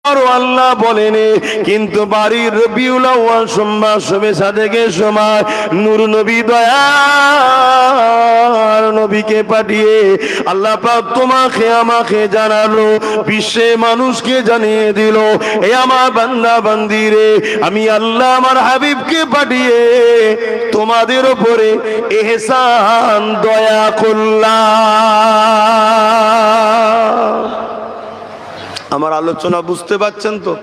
আল্লাহ বলেন কিন্তু বাড়ির রবিউল আউয়াল সোমবার শবে সাদেকের সময় নূর নবী দয়ার নবীকে পাঠিয়ে আল্লাহ পাক তোমাকে আমাকে জানালো, বিশ্বে মানুষকে জানিয়ে দিল, এ আমার বান্দা বান্দিরে আমি আল্লাহ আমার হাবিবকে পাঠিয়ে তোমাদের উপরে ইহসান দয়া করলাম। আমার আলোচনা বুঝতে পাচ্ছেন তো?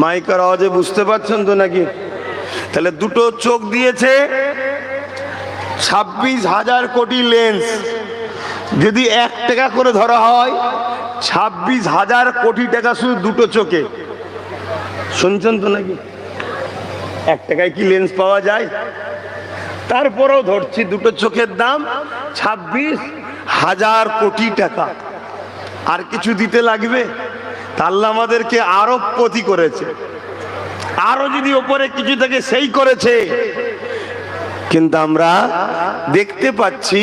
মাইকের আওয়াজে বুঝতে পাচ্ছেন তো নাকি? তাহলে দুটো চোখ দিয়েছে, 26,000 কোটি লেন্স যদি 1 টাকা করে ধরা হয়, 26,000 কোটি টাকা শুধু দুটো চোখে। শুনছেন তো নাকি? 1 টাকায় কি লেন্স পাওয়া যায়? তারপরেও ধরছি দুটো চোখের দাম 26,000 কোটি টাকা। আর কিছু দিতে লাগবে? আল্লাহ আমাদেরকে আরো পতি করেছে, আরো যদি ওপরে কিছু থাকে সেই করেছে। কিন্তু আমরা দেখতে পাচ্ছি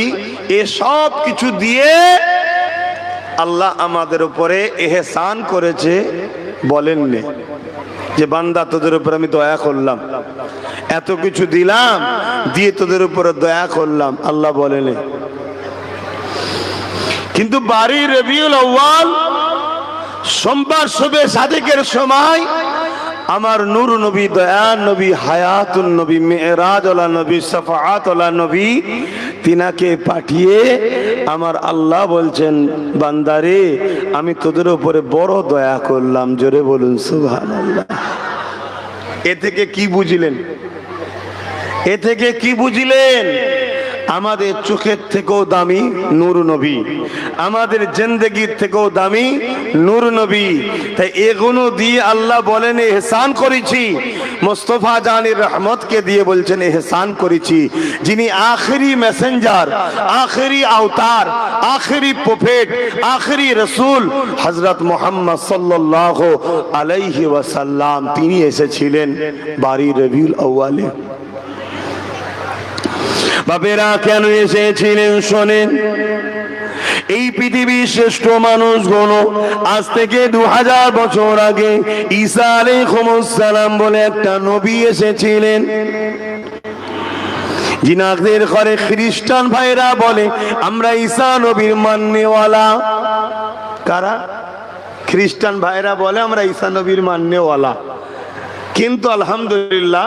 এসব কিছু দিয়ে আল্লাহ আমাদের উপরে ইহসান করেছে। বলেননি যে বান্দা তোদের উপর আমি দয়া করলাম, এত কিছু দিলাম, দিয়ে তোদের উপরে দয়া করলাম, আল্লাহ বলেনি। কিন্তু বাড়ি রবিউল আউয়াল সোমবার শবে সাদেকের সময় আমার নূর নবী, দয়ার নবী, হায়াতুন নবী, মেরাজওয়ালা নবী, শাফাআতওয়ালা নবী, তিনাকে পাঠিয়ে আমার আল্লাহ বলছেন বান্দারে আমি তোদের উপরে বড় দয়া করলাম। জোরে বলুন সুবহানাল্লাহ। এ থেকে কি বুঝলেন? এ থেকে কি বুঝলেন? আমাদের চোখের থেকেও দামি নূর নবী, আমাদের জিন্দেগির থেকেও দামি নূর নবী। তাই এগুলো দিয়ে আল্লাহ বলেন ইহসান করেছি। মুস্তাফা জানের রহমতকে দিয়ে বলছেন ইহসান করেছি। যিনি আখেরি মেসেঞ্জার, আখেরি আওতার, আখেরি প্রফেট, আখেরি রসুল হযরত মুহাম্মদ সাল্লাল্লাহু আলাইহি ওয়াসাল্লাম, তিনি এসেছিলেন বাড়ি রবিউল আউয়ালে। বাপেরা কেন এসেছিলেন শোনেন। এই পৃথিবীর শ্রেষ্ঠ মানুষগুলো আজ থেকে 2000 বছর আগে ঈসা আলাইহিস সালাম বলে একটা নবী এসেছিলেন। জিনাদের ঘরে খ্রিস্টান ভাইরা বলে আমরা ঈসা নবীর মাননেওয়ালা। কারা? খ্রিস্টান ভাইরা বলে আমরা ঈসা নবীর মাননেওয়ালা। কিন্তু আলহামদুলিল্লাহ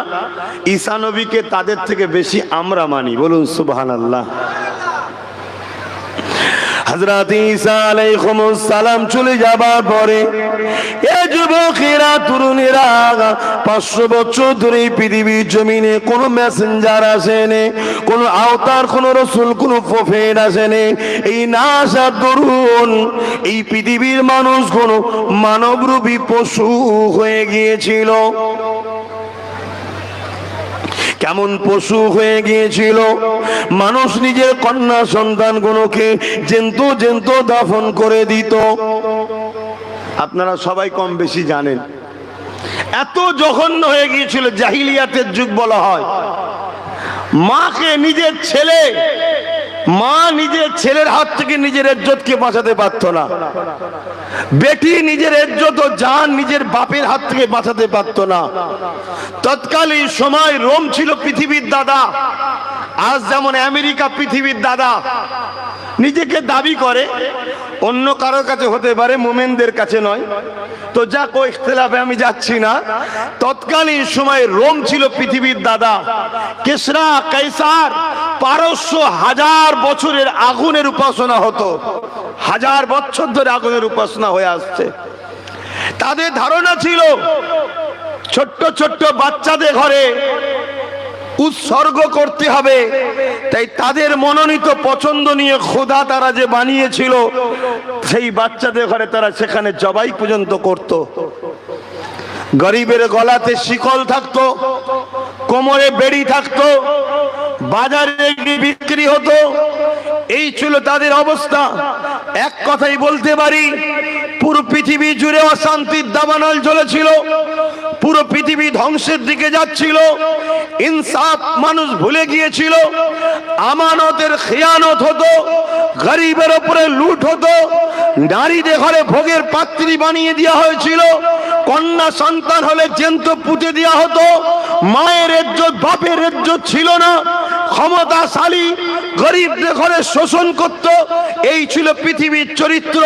ঈসা নবীকে তাদের থেকে বেশি আমরা মানি। বলুন সুবহানাল্লাহ। হযরত ঈসা আলাইহিস সালাম চলে যাবার পরে এই যুবকেরা, তরুণেরা 500 বছর ধরে পৃথিবীর জমিনে কোনো মেসেঞ্জার আসেনি, কোনো আওতার, কোনো রসুল, কোনো প্রফেট আসেনি। এই না আসার দরুন এই পৃথিবীর মানুষগুলো মানবরূপী পশু হয়ে গিয়েছিল। কেমন পশু হয়ে গিয়েছিল? মানুষ নিজের কন্যা সন্তানগুলোকে জ্যান্ত দাফন করে দিত। আপনারা সবাই কম বেশি জানেন। এত জঘন্য হয়ে গিয়েছিল, জাহিলিয়াতের যুগ বলা হয়। মাকে নিজের ছেলে, মা নিজের ছেলের হাত থেকে নিজের ইজ্জতকে বাঁচাতে পারত না। বেটি নিজের ইজ্জত ও জান নিজের বাপের হাত থেকে বাঁচাতে পারত না। তৎকালীন সময় রোম ছিল পৃথিবীর দাদা। আজ যেমন আমেরিকা পৃথিবীর দাদা নিজেকে দাবি করে, অন্য কারোর কাছে হতে পারে, মোমেনদের কাছে নয়। তো যা কো ইখতিলাফে আমি যাচ্ছি না। তৎকালীন সময় রোম ছিল পৃথিবীর দাদা। কিসরা, কাইসার, পারস্য 1000 বছরের আগুনের উপাসনা হতো। 1000 বছর ধরে আগুনের উপাসনা হয়ে আসছে। তাদের ধারণা ছিল ছোট্ট ছোট্ট বাচ্চাদের ঘরে উৎসর্গ করতে হবে। তাই তাদের মনোনীত পছন্দ নিয়ে খোদা তারা যে বানিয়েছিল, সেই বাচ্চাদের ঘরে তারা সেখানে জবাই পর্যন্ত করত। গরিবের গলাতে শিকল থাকতো, কোমরে বেড়ি থাকতো, বাজারে বিক্রি হতো। এই ছিল তাদের অবস্থা। এক কথাই বলতে পারি, পুরো পৃথিবী জুড়ে অশান্তির দাবানল চলেছিল। পুরো পৃথিবী ধ্বংসের দিকে যাচ্ছিল। ইনসাফ মানুষ ভুলে গিয়েছিল। আমানতের খেয়ানত হতো, গরিবের উপরে লুট হতো, নারীদের ঘরে ভোগের পাত্রী বানিয়ে দেওয়া হয়েছিল। কন্যা সন্তান হলে জ্যান্ত পুঁতে দেওয়া হতো। মায়ের ইজ্জত বাপের ইজ্জত ছিল না, ক্ষমতাশালী গরিবদের ঘরে শোষণ করত। এই ছিল পৃথিবীর চরিত্র।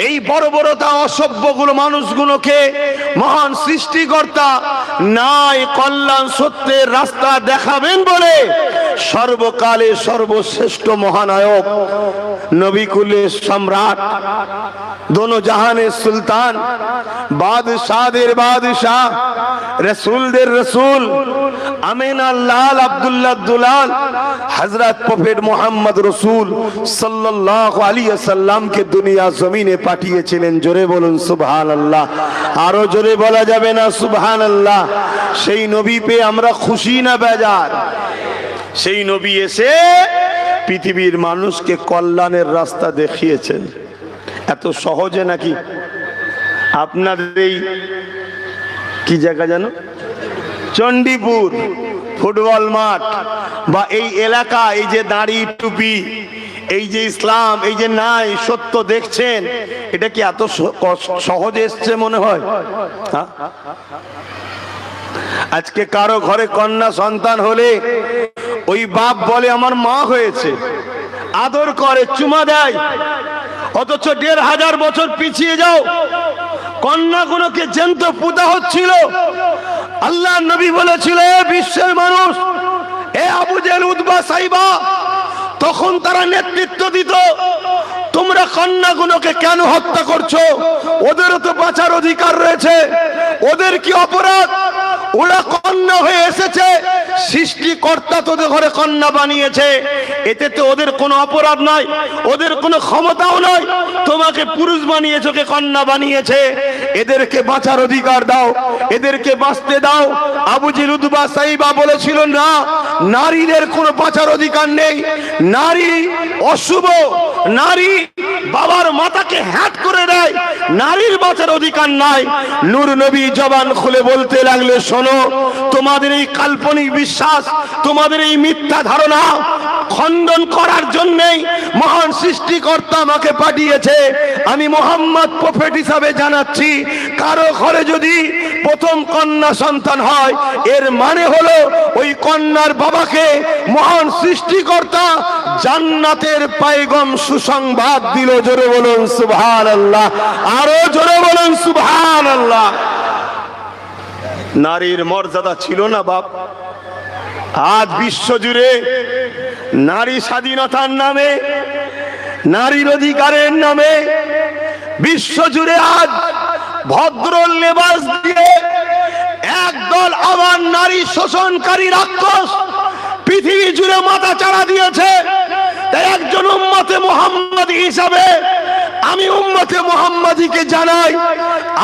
এই বর্বরতা অসভ্যগুলো মানুষগুলোকে মহান সৃষ্টিকর্তা নাই কল্যাণ সত্যের রাস্তা দেখাবেন বলে সর্বকালে সর্বশ্রেষ্ঠ মহানায়ক, নবী কুলের সম্রাট, দোনো জাহানের সুলতান, বাদশাহদের বাদশাহ, রসুলদের রসুল, আমিনার লাল আব্দুল্লাহ দুলাল, হযরত প্রফেট মুহাম্মদ রসুল সাল্লাল্লাহু আলাইহি ওয়াসাল্লামকে দুনিয়া জমিনে পাঠিয়েছিলেন। জোরে বলুন সুবহানাল্লাহ। আরো জোরে বলা যাবে না সুবহানাল্লাহ? সেই নবী পেয়ে আমরা খুশি না বেজার? সেই নবী এসে পৃথিবীর মানুষকে কল্যাণের রাস্তা দেখিয়েছেন। এত সহজে নাকি? আপনাদের এই কি জায়গা জানো, চণ্ডীপুর ফুটবল মাঠ বা এই এলাকা, এই যে দাড়ি টুপি, এই যে ইসলাম, এই যে নাই সত্য দেখছেন, এটা কি এত সহজে এসছে মনে হয়? হ্যাঁ, আজকে কারো ঘরে কন্যা সন্তান হলে ওই বাপ বলে আমার মা হয়েছে, আদর করে, চুমা দেয়। অথচ ১৫০০ বছর পিছিয়ে যাও, কন্যাগুলোকে জ্যান্ত পুঁতা হচ্ছিল। আল্লাহ নবী বলেছিল, বিশ্বের মানুষ, এ আবু জেহেল, উতবা, সাইবা, তখন তারা নেতৃত্ব দিত, তোমরা কন্যাগুলোকে কেন হত্যা করছো? ওদেরও তো বাঁচার অধিকার রয়েছে। ওদের কি অপরাধ? ওরা কন্যা হয়ে এসেছে, সৃষ্টিকর্তা তোদের ঘরে কন্যা বানিয়েছে, এতে তো ওদের কোনো অপরাধ নাই, ওদের কোনো ক্ষমতাও নাই। তোমাকে পুরুষ বানিয়েছে, ওকে কন্যা বানিয়েছে, এদেরকে বাঁচার অধিকার দাও, এদেরকে বাঁচতে দাও। আবু জেহেল, উতবা, সাইবা বলেছিল, না, নারীদের কোনো বাঁচার অধিকার নেই, নারী অশুভ, নারী বাবার মাথাকে হ্যাট করে দেয়, নারীর বাঁচার অধিকার নাই। নূর নবী জবান খুলে বলতে লাগলে, শোনো, তোমাদের এই কাল্পনিক বিশ্বাস, তোমাদের এই মিথ্যা ধারণা খণ্ডন করার জন্যই মহান সৃষ্টিকর্তা আমাকে পাঠিয়েছে। আমি মুহাম্মদ প্রফেট হিসাবে জানাচ্ছি, কারো ঘরে যদি প্রথম কন্যা সন্তান হয়, এর মানে হলো ওই কন্যার বাবাকে মহান সৃষ্টিকর্তা জান্নাতের পয়গম সুসংবাদ দিল। জোরে বলুন সুবহানাল্লাহ, আরো জোরে বলুন সুবহানাল্লাহ। নারীর মর্যাদা ছিল না বাপ। আজ বিশ্ব জুড়ে নারী স্বাধীনতার নামে, নারীর অধিকারের নামে বিশ্ব জুড়ে আজ ভদ্র লেবাস দিয়ে একদল আবার নারী শোষণকারী রাক্ষস পৃথিবী জুড়ে মাথা চাড়া দিয়েছে। তাই একজন উম্মতে মুহাম্মাদী হিসাবে আমি উম্মতে মুহাম্মাদীকে জানাই,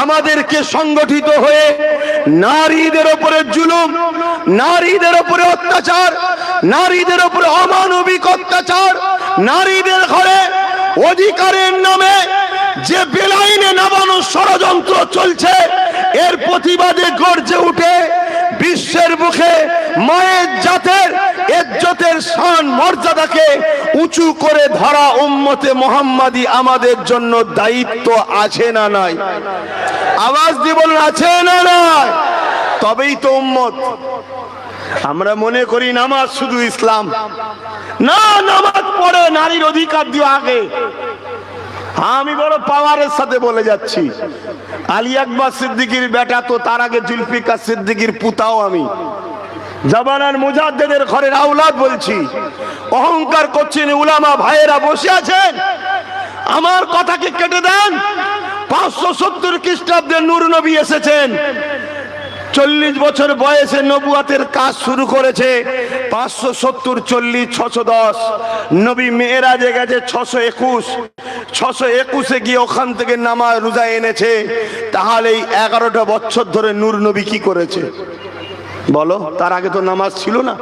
আমাদেরকে সংগঠিত হয়ে নারীদের উপরে জুলুম, নারীদের উপরে অত্যাচার, নারীদের উপরে অমানবিক অত্যাচার, নারীদের ঘরে অধিকারের নামে যে বেলাইনে নামানো ষড়যন্ত্র চলছে, এর প্রতিবাদে গর্জে উঠে বিশ্বের মুখে মায়ের জাতের ইজ্জতের শান মর্যাদাকে উঁচু করে ধরা উম্মতে মুহাম্মাদী আমাদের জন্য দায়িত্ব আছে না নাই? আওয়াজ দিয়ে বলুন, আছে না নাই? তবেই তো উম্মত। আমরা মনে করি নামাজ শুধু ইসলাম না, নামাজ পড়ে নারীর অধিকার দিয়ে আগে। আমি বড় পাওয়ারের সাথে বলে যাচ্ছি, আলী আকবর সিদ্দিকীর বেটা তো, তার আগে জুলফিকার সিদ্দিকীর পুতাও আমি, জামানার মুজাদ্দেদের ঘরের আওলাদ বলছি। অহংকার করছেন উলামা ভাইয়েরা বসে আছেন, আমার কথাকে কেটে দেন। 570 খ্রিস্টাব্দে নূর নবী এসেছেন, 40 বছর বয়সে নবুয়াতের কাজ শুরু করেছে। 570, 40, 610। নবী মেরাজে গেছে 621। 621-এ গিয়ে ওখান থেকে নামাজ রোজা এনেছে। তাহলে এই 11টা বছর ধরে নূর নবী কি করেছে বলো? তার আগে তো নামাজ ছিল না।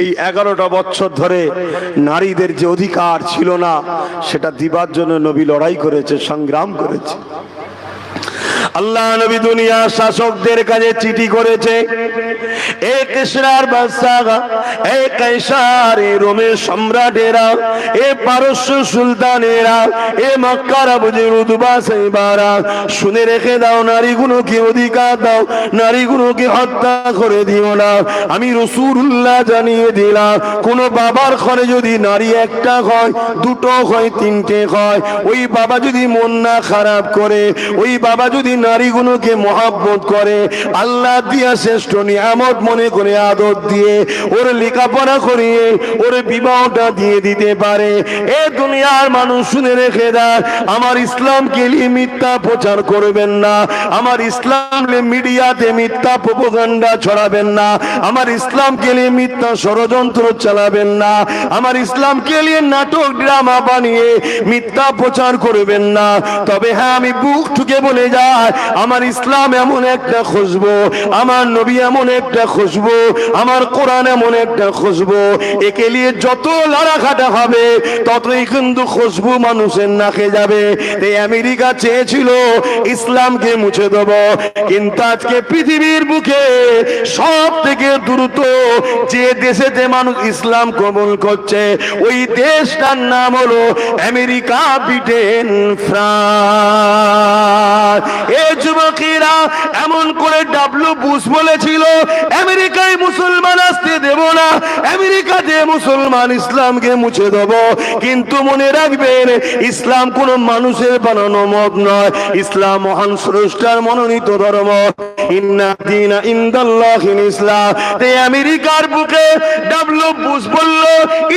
এই 11টা বছর ধরে নারীদের যে অধিকার ছিল না, সেটা দিবার জন্য নবী লড়াই করেছে, সংগ্রাম করেছে। আল্লাহ নবী দুনিয়ার শাসকদের কাছে চিঠি করেছে, এ কিসরার বাদশাহ, এ কাইসার, এ রোমের সম্রাটেরা, এ পারস্য সুলতানেরা, এ মক্কার আবুজের উতবা সাইবারা, শুনে রেখে দাও, নারীগুলোকে অধিকার দাও, নারীগুলোকে হত্যা করে দিও না। আমি রাসূলুল্লাহ জানিয়ে দিলাম, কোন বাবার ঘরে যদি নারী একটা হয়, দুটো হয়, তিনটে হয়, ওই বাবা যদি মন না খারাপ করে, ওই বাবা যদি নারীগুলোকে মহাব্বত করে, আল্লাহ দিয়া শ্রেষ্ঠ নিয়ামত মনে করে আদর দিয়ে ওর লেখাপড়া করিয়ে ওর বিবাহটা দিয়ে দিতে পারে। এ দুনিয়ার মানুষ শুনে রেখে দেয়, আমার ইসলামকে নিয়ে মিথ্যা প্রচার করবেন না, আমার ইসলাম মিডিয়াতে মিথ্যা প্রোপাগান্ডা ছড়াবেন না, আমার ইসলামকে নিয়ে মিথ্যা ষড়যন্ত্র চালাবেন না, আমার ইসলামকে নিয়ে নাটক ড্রামা বানিয়ে মিথ্যা প্রচার করবেন না। তবে হ্যাঁ, আমি বুক ঠুকে বলে যাই, আমার ইসলাম এমন একটা খুশবু, আমার নবী এমন একটা খুশবু, আমার কোরআন এমন একটা খুশবু, একে নিয়ে যত লড়াঘাটা হবে ততই কিন্তু খুশবু মানুষের নাকে যাবে। এই আমেরিকা চেয়েছিল ইসলামকে মুছে দেব, কিন্তু আজকে পৃথিবীর বুকে সব থেকে দ্রুত যে দেশেতে মানুষ ইসলাম কবুল করছে, ওই দেশটার নাম হলো আমেরিকা, ব্রিটেন, ফ্রান্স। এই যুবকেরা এমন করে ডাব্লিউ বুশ বলেছিল, আমেরিকায় মুসলমান আসতে দেব না, আমেরিকাতে মুসলমান ইসলামকে মুছে দেব। কিন্তু মনে রাখবেন, ইসলাম কোন মানুষের বানানো মত নয়, ইসলাম মহান স্রষ্টার মনোনীত ধর্ম। ইন্না দীনা ইনদাল্লাহিল ইসলাম। এই আমেরিকার বুকে ডাব্লিউ বুশ বলল,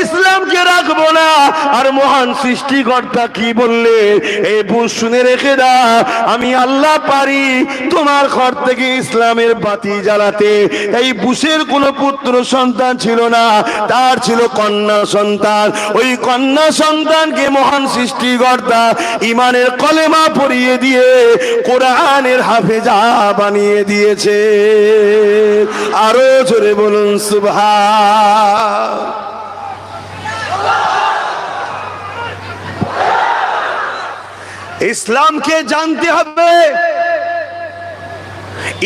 ইসলামকে রাখবো না, আর মহান সৃষ্টিকর্তা কি বললে, এই বুশ শুনে রেখে দাও, আমি আল্লাহ পারি তোমার ঘর থেকে ইসলামের বাতি জ্বালাতে। এই বুশের কোনো পুত্র সন্তান ছিল না, তার ছিল কন্যা সন্তান। ওই কন্যা সন্তানকে মহান সৃষ্টিকর্তা ইমানের কলেমা পড়িয়ে দিয়ে কোরআনের হাফেজা বানিয়ে দিয়েছে। আরো জোরে বলুন সুবহান। ইসলামকে জানতে হবে।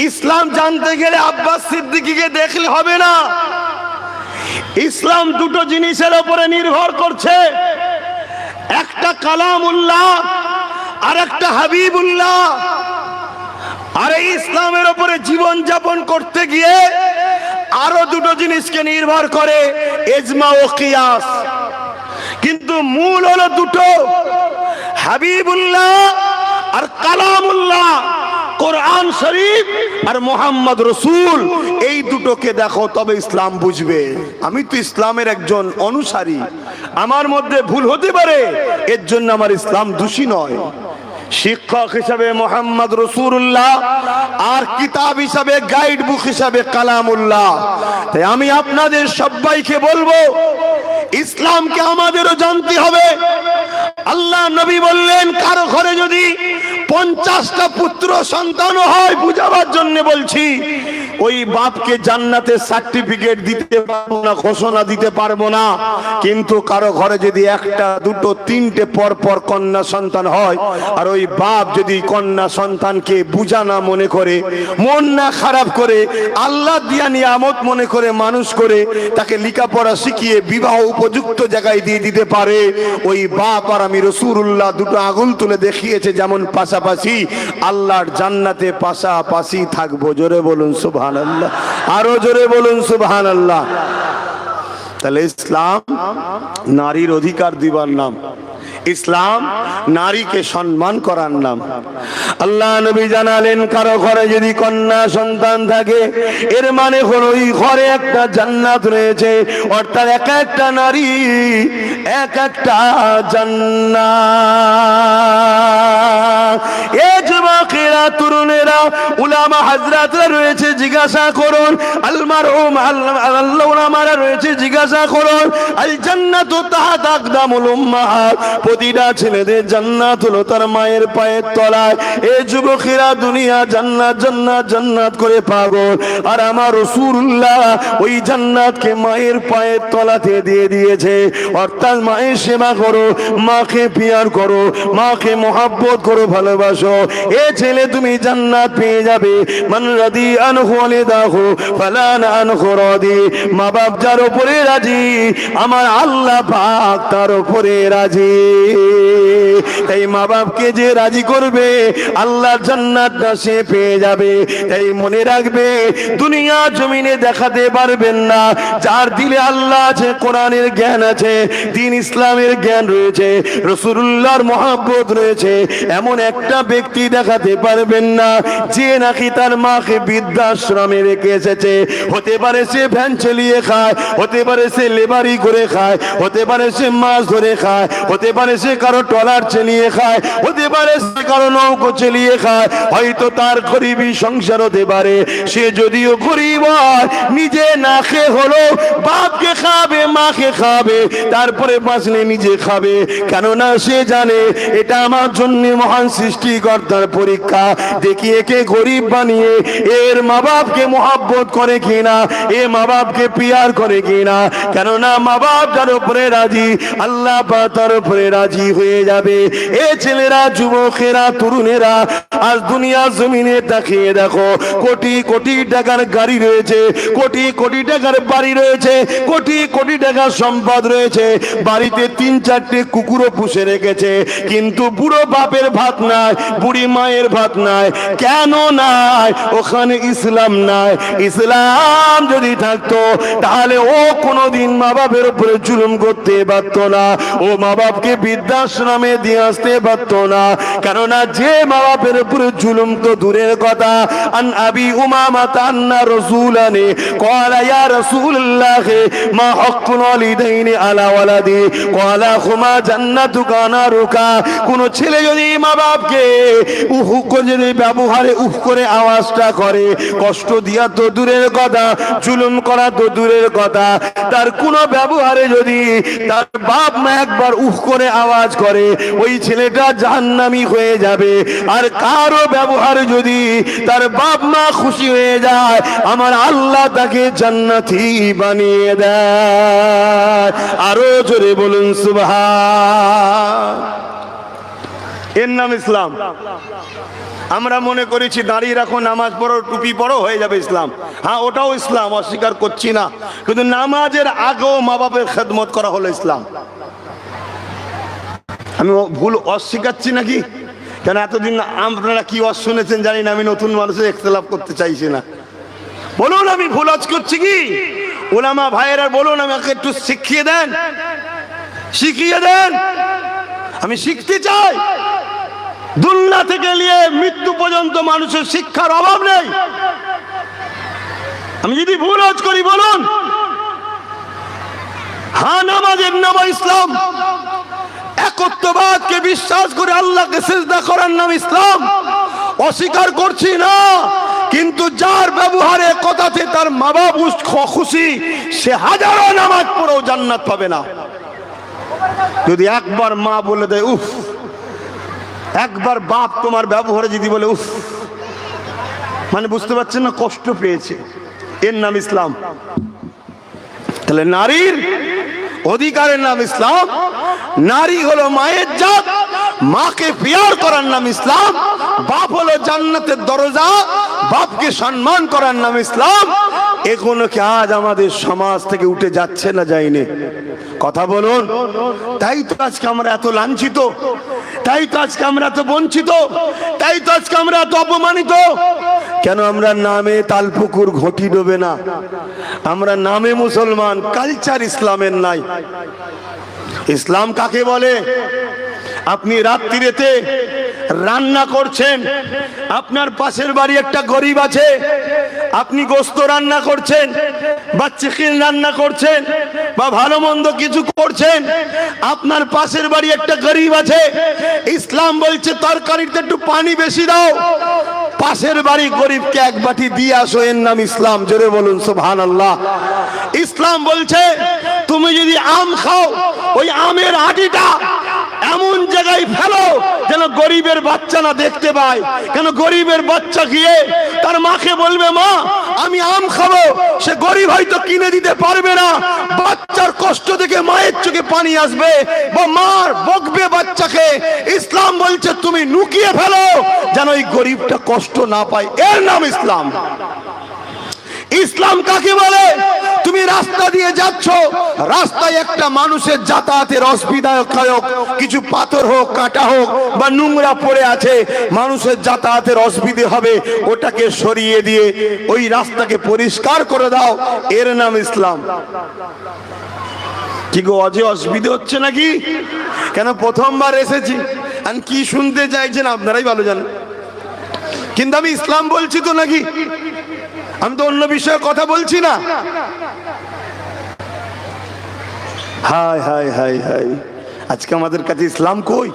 ইসলাম জানতে গেলে আব্বাস সিদ্দিকীকে দেখলে হবে না। ইসলাম দুটো জিনিসের উপরে নির্ভর করছে, একটা কালামুল্লাহ আর একটা হাবিবুল্লাহ। আর এই ইসলামের উপরে জীবন যাপন করতে গিয়ে আরো দুটো জিনিসকে নির্ভর করে, ইজমা ও কিয়াস। কিন্তু মূল হলো দুটো, হাবিবুল্লাহ আর কালামুল্লাহ, কোরআন শরীফ আর মোহাম্মদ রসুল। এই দুটোকে দেখো, তবে ইসলাম বুঝবে। আমি তো ইসলামের একজন অনুসারী, আমার মধ্যে ভুল হতে পারে, এর জন্য আমার ইসলাম দোষী নয়। শিক্ষক হিসাবে মোহাম্মদ রসুল্লাহ, আর কিতাব হিসাবে গাইড বুক হিসাবে কালামুল্লাহ। তাই আমি আপনাদের সবাইকে বলবো, ইসলামকে আমাদেরও জানতে হবে। আল্লাহ নবী বললেন, কারো ঘরে যদি 50টা পুত্র সন্তান হয়, বুঝাবার জন্য বলছি, ওই বাপকে জান্নাতের সার্টিফিকেট দিতে পারবো না, ঘোষণা দিতে পারবো না। কিন্তু কারো ঘরে যদি একটা, দুটো, তিনটে পর পর কন্যা সন্তান হয়, আর ওই বাপ যদি কন্যা সন্তানকে বুঝা না মনে করে, মন না খারাপ করে, আল্লাহ দিয়া নিয়ামত মনে করে মানুষ করে, তাকে লেখাপড়া শিখিয়ে বিবাহ উপযুক্ত জায়গায় দিয়ে দিতে পারে, ওই বাপ আর আমি রাসূলুল্লাহ দুটো আঙুল তুলে দেখিয়েছে যেমন পাশাপাশি, আল্লাহর জান্নাতে পাশাপাশি থাকবো। জোরে বলুন সুবহানাল্লাহ, আরো জোরে বলুন সুবহানাল্লাহ। তাহলে ইসলাম নারীর অধিকার দিবার নাম, ইসলাম নারীকে সম্মান করার নাম। আল্লাহ নবী জানালেন, কারো ঘরে যদি কন্যা সন্তান থাকে, এর মানে হলো ওই ঘরে একটা জান্নাত রয়েছে, অর্থাৎ এক একটা নারী এক একটা জান্নাত। এ যুবকেরা, তরুণেরা, উলামা হাজরাতরা রয়েছে, জিজ্ঞাসা করুন। আল মারহুম আল্লাহ উলামারা রয়েছে, জিজ্ঞাসা করুন। আল জান্নাতু তাহতা আকদামুল উম্মাহাত, প্রতিটা ছেলেদের জান্নাত হলো তার মায়ের পায়ের তলায়। এই যুবকেরা দুনিয়া জান্নাত জান্নাত জান্নাত করে পাগল, আর আমার রাসূলুল্লাহ ওই জান্নাতকে মায়ের পায়ের তলাতে দিয়ে দিয়েছে। অর্থাৎ মায়ের সেবা করো, মাকে পিয়ার করো, মাকে মহব্বত করো, ভালোবাসো। এ ছেলে তুমি জান্নাত পেয়ে যাবে। মান রাদি আনহু ওয়ালিদাহু ফালান আনহু রাদি। মা বাপ যার উপরে রাজি, আমার আল্লাহ পাক তার উপরে রাজি। তাই মা বাপকে যে রাজি করবে, আল্লাহর জান্নাতটা সে পেয়ে যাবে। তাই মনে রাখবে, দুনিয়া জমিনে দেখাতে পারবেন না। যার দিলে আল্লাহ আছে, কোরআনের জ্ঞান আছে, দ্বীন ইসলামের জ্ঞান রয়েছে, রাসূলুল্লাহর মহব্বত রয়েছে, এমন একটা ব্যক্তি দেখাতে পারবেন না যে নাকি তার মাকে বৃদ্ধাশ্রমে রেখে এসেছে। হতে পারে সে ভ্যান চালিয়ে খায়, হতে পারে সে লেবারি করে খায়, হতে পারে সে মাছ ধরে খায়, হতে পারে সে কারো ট্রলার চালিয়ে খায়, হতে পারে সে কারো নৌকো চালিয়ে খায়, হয়তো তার গরিবী সংসার হতে পারে। সে যদিও গরিব হয়, নিজে না খেয়ে হলো বাপকে খাবে, মাকে খাবে, তারপরে বাঁচলে নিজে খাবে। কেননা সে জানে এটা আমার জন্য মহান সৃষ্টিকর্তার পরীক্ষা। দেখি একে গরিব বানিয়ে এর মা বাপকে মহব্বত করে কিনা, এ মা বাপকে পিয়ার করে কিনা। কেননা মা বাপ যার উপরে রাজি, আল্লাহ পাক তার উপরে রাজি হয়ে যাবে। এ ছেলেরা, যুবকেরা, তরুণেরা, আজ দুনিয়া জমিনে তাকিয়ে দেখো, কোটি কোটি টাকার গাড়ি রয়েছে, কোটি কোটি টাকার বাড়ি রয়েছে, কোটি কোটি টাকার সম্পদ রয়েছে, বাড়িতে 3-4টে কুকুরও পুষে রেখেছে, কিন্তু বুড়ো বাপের ভাত নাই, বুড়ি মায়ের ভাত নাই। কেন নাই? ওখানে ইসলাম নাই। ইসলাম যদি থাকতো তাহলে ও কোনোদিন মা বাপের উপরে জুলুম করতে পারতো না, ও মা বাপকে বৃদ্ধাশ্রমে দিয়ে আসতে পারতো না। কেননা যে মা বাপের উপরে জুলুম তো দূরের কথা। আন আবি উমামা আন্না রাসূলানি ক্বালা ইয়া রাসূলুল্লাহ মা হাক্কুল ওয়ালিদাইনি আলা ওয়ালাদি ক্বালা হুমা জান্নাতুকা নারুকা। কোন ছেলে যদি মা বাপকে উহ করে ব্যবহারে উহ করে আওয়াজটা করে, কষ্ট দিয়া তো দূরের কথা, জুলুম করা তো দূরের কথা, তার কোন ব্যবহারে যদি তার বাপ মা একবার উহ করে আওয়াজ করে, ওই ছেলেটা জাহান্নামী হয়ে যাবে। আর কারো ব্যবহারে যদি তার বাপ মা খুশি হয়ে যায়, আমার আল্লাহ তাকে জান্নাতি বানিয়ে দেয়। আরো জোরে বলুন সুবহান। এর নাম ইসলাম। আমরা মনে করেছি দাঁড়িয়ে রাখো, নামাজ পড়ো, টুপি পড়ো, হয়ে যাবে ইসলাম। হ্যাঁ, ওটাও ইসলাম, অস্বীকার করছি না, কিন্তু নামাজের আগেও মা বাপের খেদমত করা হলো ইসলাম। আমি ভুল অস্বীকারছি নাকি? কেন এতদিন আপনারা কি শুনেছেন জানি না, আমি নতুন মানুষের ইখতিলাফ করতে চাইছি না। বলুন আমি ভুল করছি কি? ওলামা ভাইয়েরা বলুন, আমাকে একটু শিখিয়ে দেন, শিখিয়ে দেন। আমি শিখতে চাই। দুনিয়া থেকে নিয়ে মৃত্যু পর্যন্ত মানুষের শিক্ষার অভাব নেই। আমি যদি ভুল করি বলুন। হ্যাঁ, নামাজের নাম ইসলাম। একত্ববাদকে বিশ্বাস করে আল্লাহকে সিজদা করার নাম ইসলাম। অস্বীকার করছি না, কিন্তু যার ব্যবহারে কথাতে তার মা বাপ খুশি, সে হাজারো নামাজ পড়েও জান্নাত পাবে না। যদি একবার মা বলে দেয় উফ, একবার বাপ তোমার ব্যবহারে যদি বলে উফ, মানে বুঝতে পারছেন না, কষ্ট পেয়েছে, এর নাম ইসলাম। তাহলে নারীর অধিকারের নাম ইসলাম। নারী হলো মায়ের জাত, মাকে পিয়ার করার নাম ইসলাম। বাপ হলো জান্নাতের দরজা, বাপকে সম্মান করার নাম ইসলাম। এগুলো কি আজ আমাদের সমাজ থেকে উঠে যাচ্ছে না যায়নি? কথা বলুন। তাই তো আজকে আমরা এত লাঞ্ছিত, তাই তো আজকে আমরা এত বঞ্চিত, তাই তো আজকে আমরা এত অপমানিত। কেন আমরা নামে তালপুকুর ঘটি ডোবে না? আমরা নামে মুসলমান, কালচার ইসলামের নাই। ইসলাম কাকে বলে? আপনি রাত্রিতে রান্না করছেন, আপনার পাশের বাড়ি একটা গরিব আছে, আপনি গোস্ত রান্না করছেন বা চিকেন রান্না করছেন বা ভালো মন্দ কিছু করছেন, আপনার পাশের বাড়ি একটা গরিব আছে, ইসলাম বলছে তরকারিতে একটু পানি বেশি দাও, পাশের বাড়ি গরিবকে এক বাটি দিয়ে আসো, এর নাম ইসলাম। জোরে বলুন সুবহানাল্লাহ। ইসলাম বলছে তুমি যদি আম খাও, ওই আমের আটিটা এমন জায়গায় ফেলো যেন গরিবের বাচ্চা না দেখতে পায়। কেন গরিবের বাচ্চা গিয়ে তার মাকে বলবে, মা আমি আম খাবো, সে গরিব হয়তো কিনে দিতে পারবে না, বাচ্চার কষ্ট দেখে মায়ের চোখে পানি আসবে, বা মার বকবে বাচ্চাকে। ইসলাম বলছে তুমি লুকিয়ে ফেলো যেন এই গরিবটা কষ্ট না পায়, এর নাম ইসলাম। ইসলাম কাকে বলে? তুমি রাস্তা দিয়ে যাচ্ছ, রাস্তায় একটা মানুষের যাতায়াতের অসুবিধায়ক কিছু পাথর হোক, কাঁটা হোক বা নোংরা পড়ে আছে, মানুষের যাতায়াতের অসুবিধে হবে, ওটাকে সরিয়ে দিয়ে ওই রাস্তাকে পরিষ্কার করে দাও, এর নাম ইসলাম। কি গো, অজে অসুবিধে হচ্ছে নাকি? কেন প্রথমবার এসেছি, আর কি শুনতে চাইছেন আপনারাই ভালো জানেন, কিন্তু আমি ইসলাম বলছি তো নাকি, আমি তো অন্য বিষয়ে কথা বলছি না। হায় হায় হায় হায়, আজকে আমাদের কাছে ইসলাম কই?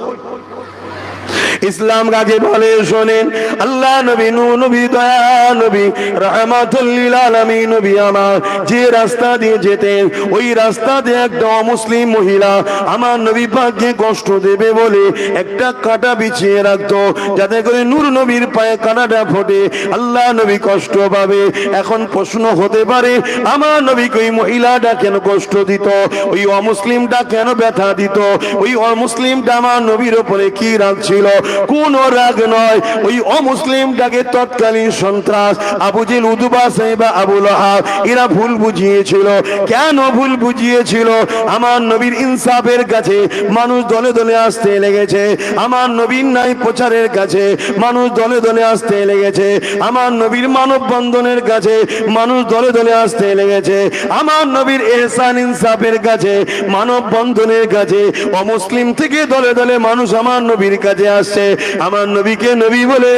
ইসলাম কাকে বলে শোনেন। আল্লাহ নবী, নূহ নবী, দয়া নবী, রাহমাতুল লিল আলামিন নবী আমার যে রাস্তা দিয়ে যেতেন, ওই রাস্তা দিয়ে একটা অমুসলিম মহিলা আমার নবী পাককে কষ্ট দেবে বলে একটা কাঁটা বিছিয়ে রাখতো, যাতে করে নূর নবীর পায়ে কাঁটাটা ফোটে, আল্লাহ নবী কষ্ট পাবে। এখন প্রশ্ন হতে পারে, আমার নবীকে ওই মহিলাটা কেন কষ্ট দিত, ওই অমুসলিমটা কেন ব্যথা দিত, ওই অমুসলিমটা আমার নবীর উপরে কি রাগ ছিল? কোন রাগ নয়, ওই অমুসলিমটাকে তৎকালীন সন্ত্রাস আবু জেহেল, উতবা, সাইবা, আবু লাহাব এরা ভুল বুঝিয়েছিল। কেন ভুল বুঝিয়েছিল? আমার নবীর ইনসাফের কাছে মানুষ দলে দলে আসতে লেগেছে, আমার নবীর নাই প্রচারের কাছে মানুষ দলে দলে আসতে লেগেছে, আমার নবীর মানববন্ধনের কাছে মানুষ দলে দলে আসতে লেগেছে, আমার নবীর ইহসান ইনসাফের কাছে, মানববন্ধনের কাছে অমুসলিম থেকে দলে দলে মানুষ আমার নবীর কাছে আসছে। আমার নবীকে নবী বলে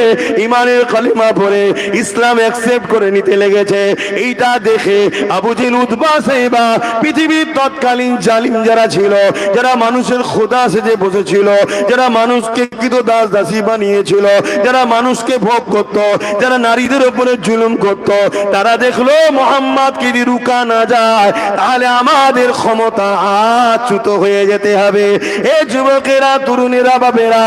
ইমানের কালিমা পড়ে ইসলাম অ্যাকসেপ্ট করে নিতে লেগেছে। এইটা দেখে আবু জেহেল, উতবা, সাইবা, পৃথিবীর তৎকালীন জালিম যারা ছিল, যারা মানুষের খোদা সেজে বসেছিল, যারা মানুষকে কৃত দাস দাসী বানিয়েছিল, যারা মানুষকে ভোগ করত, যারা নারীদের উপরে জুলুম করত, তারা দেখলো মুহাম্মদকে যদি রুকা না যায় তাহলে আমাদের ক্ষমতা আচ্যুত হয়ে যেতে হবে। এ যুবকেরা, তরুণেরা, বাবেরা,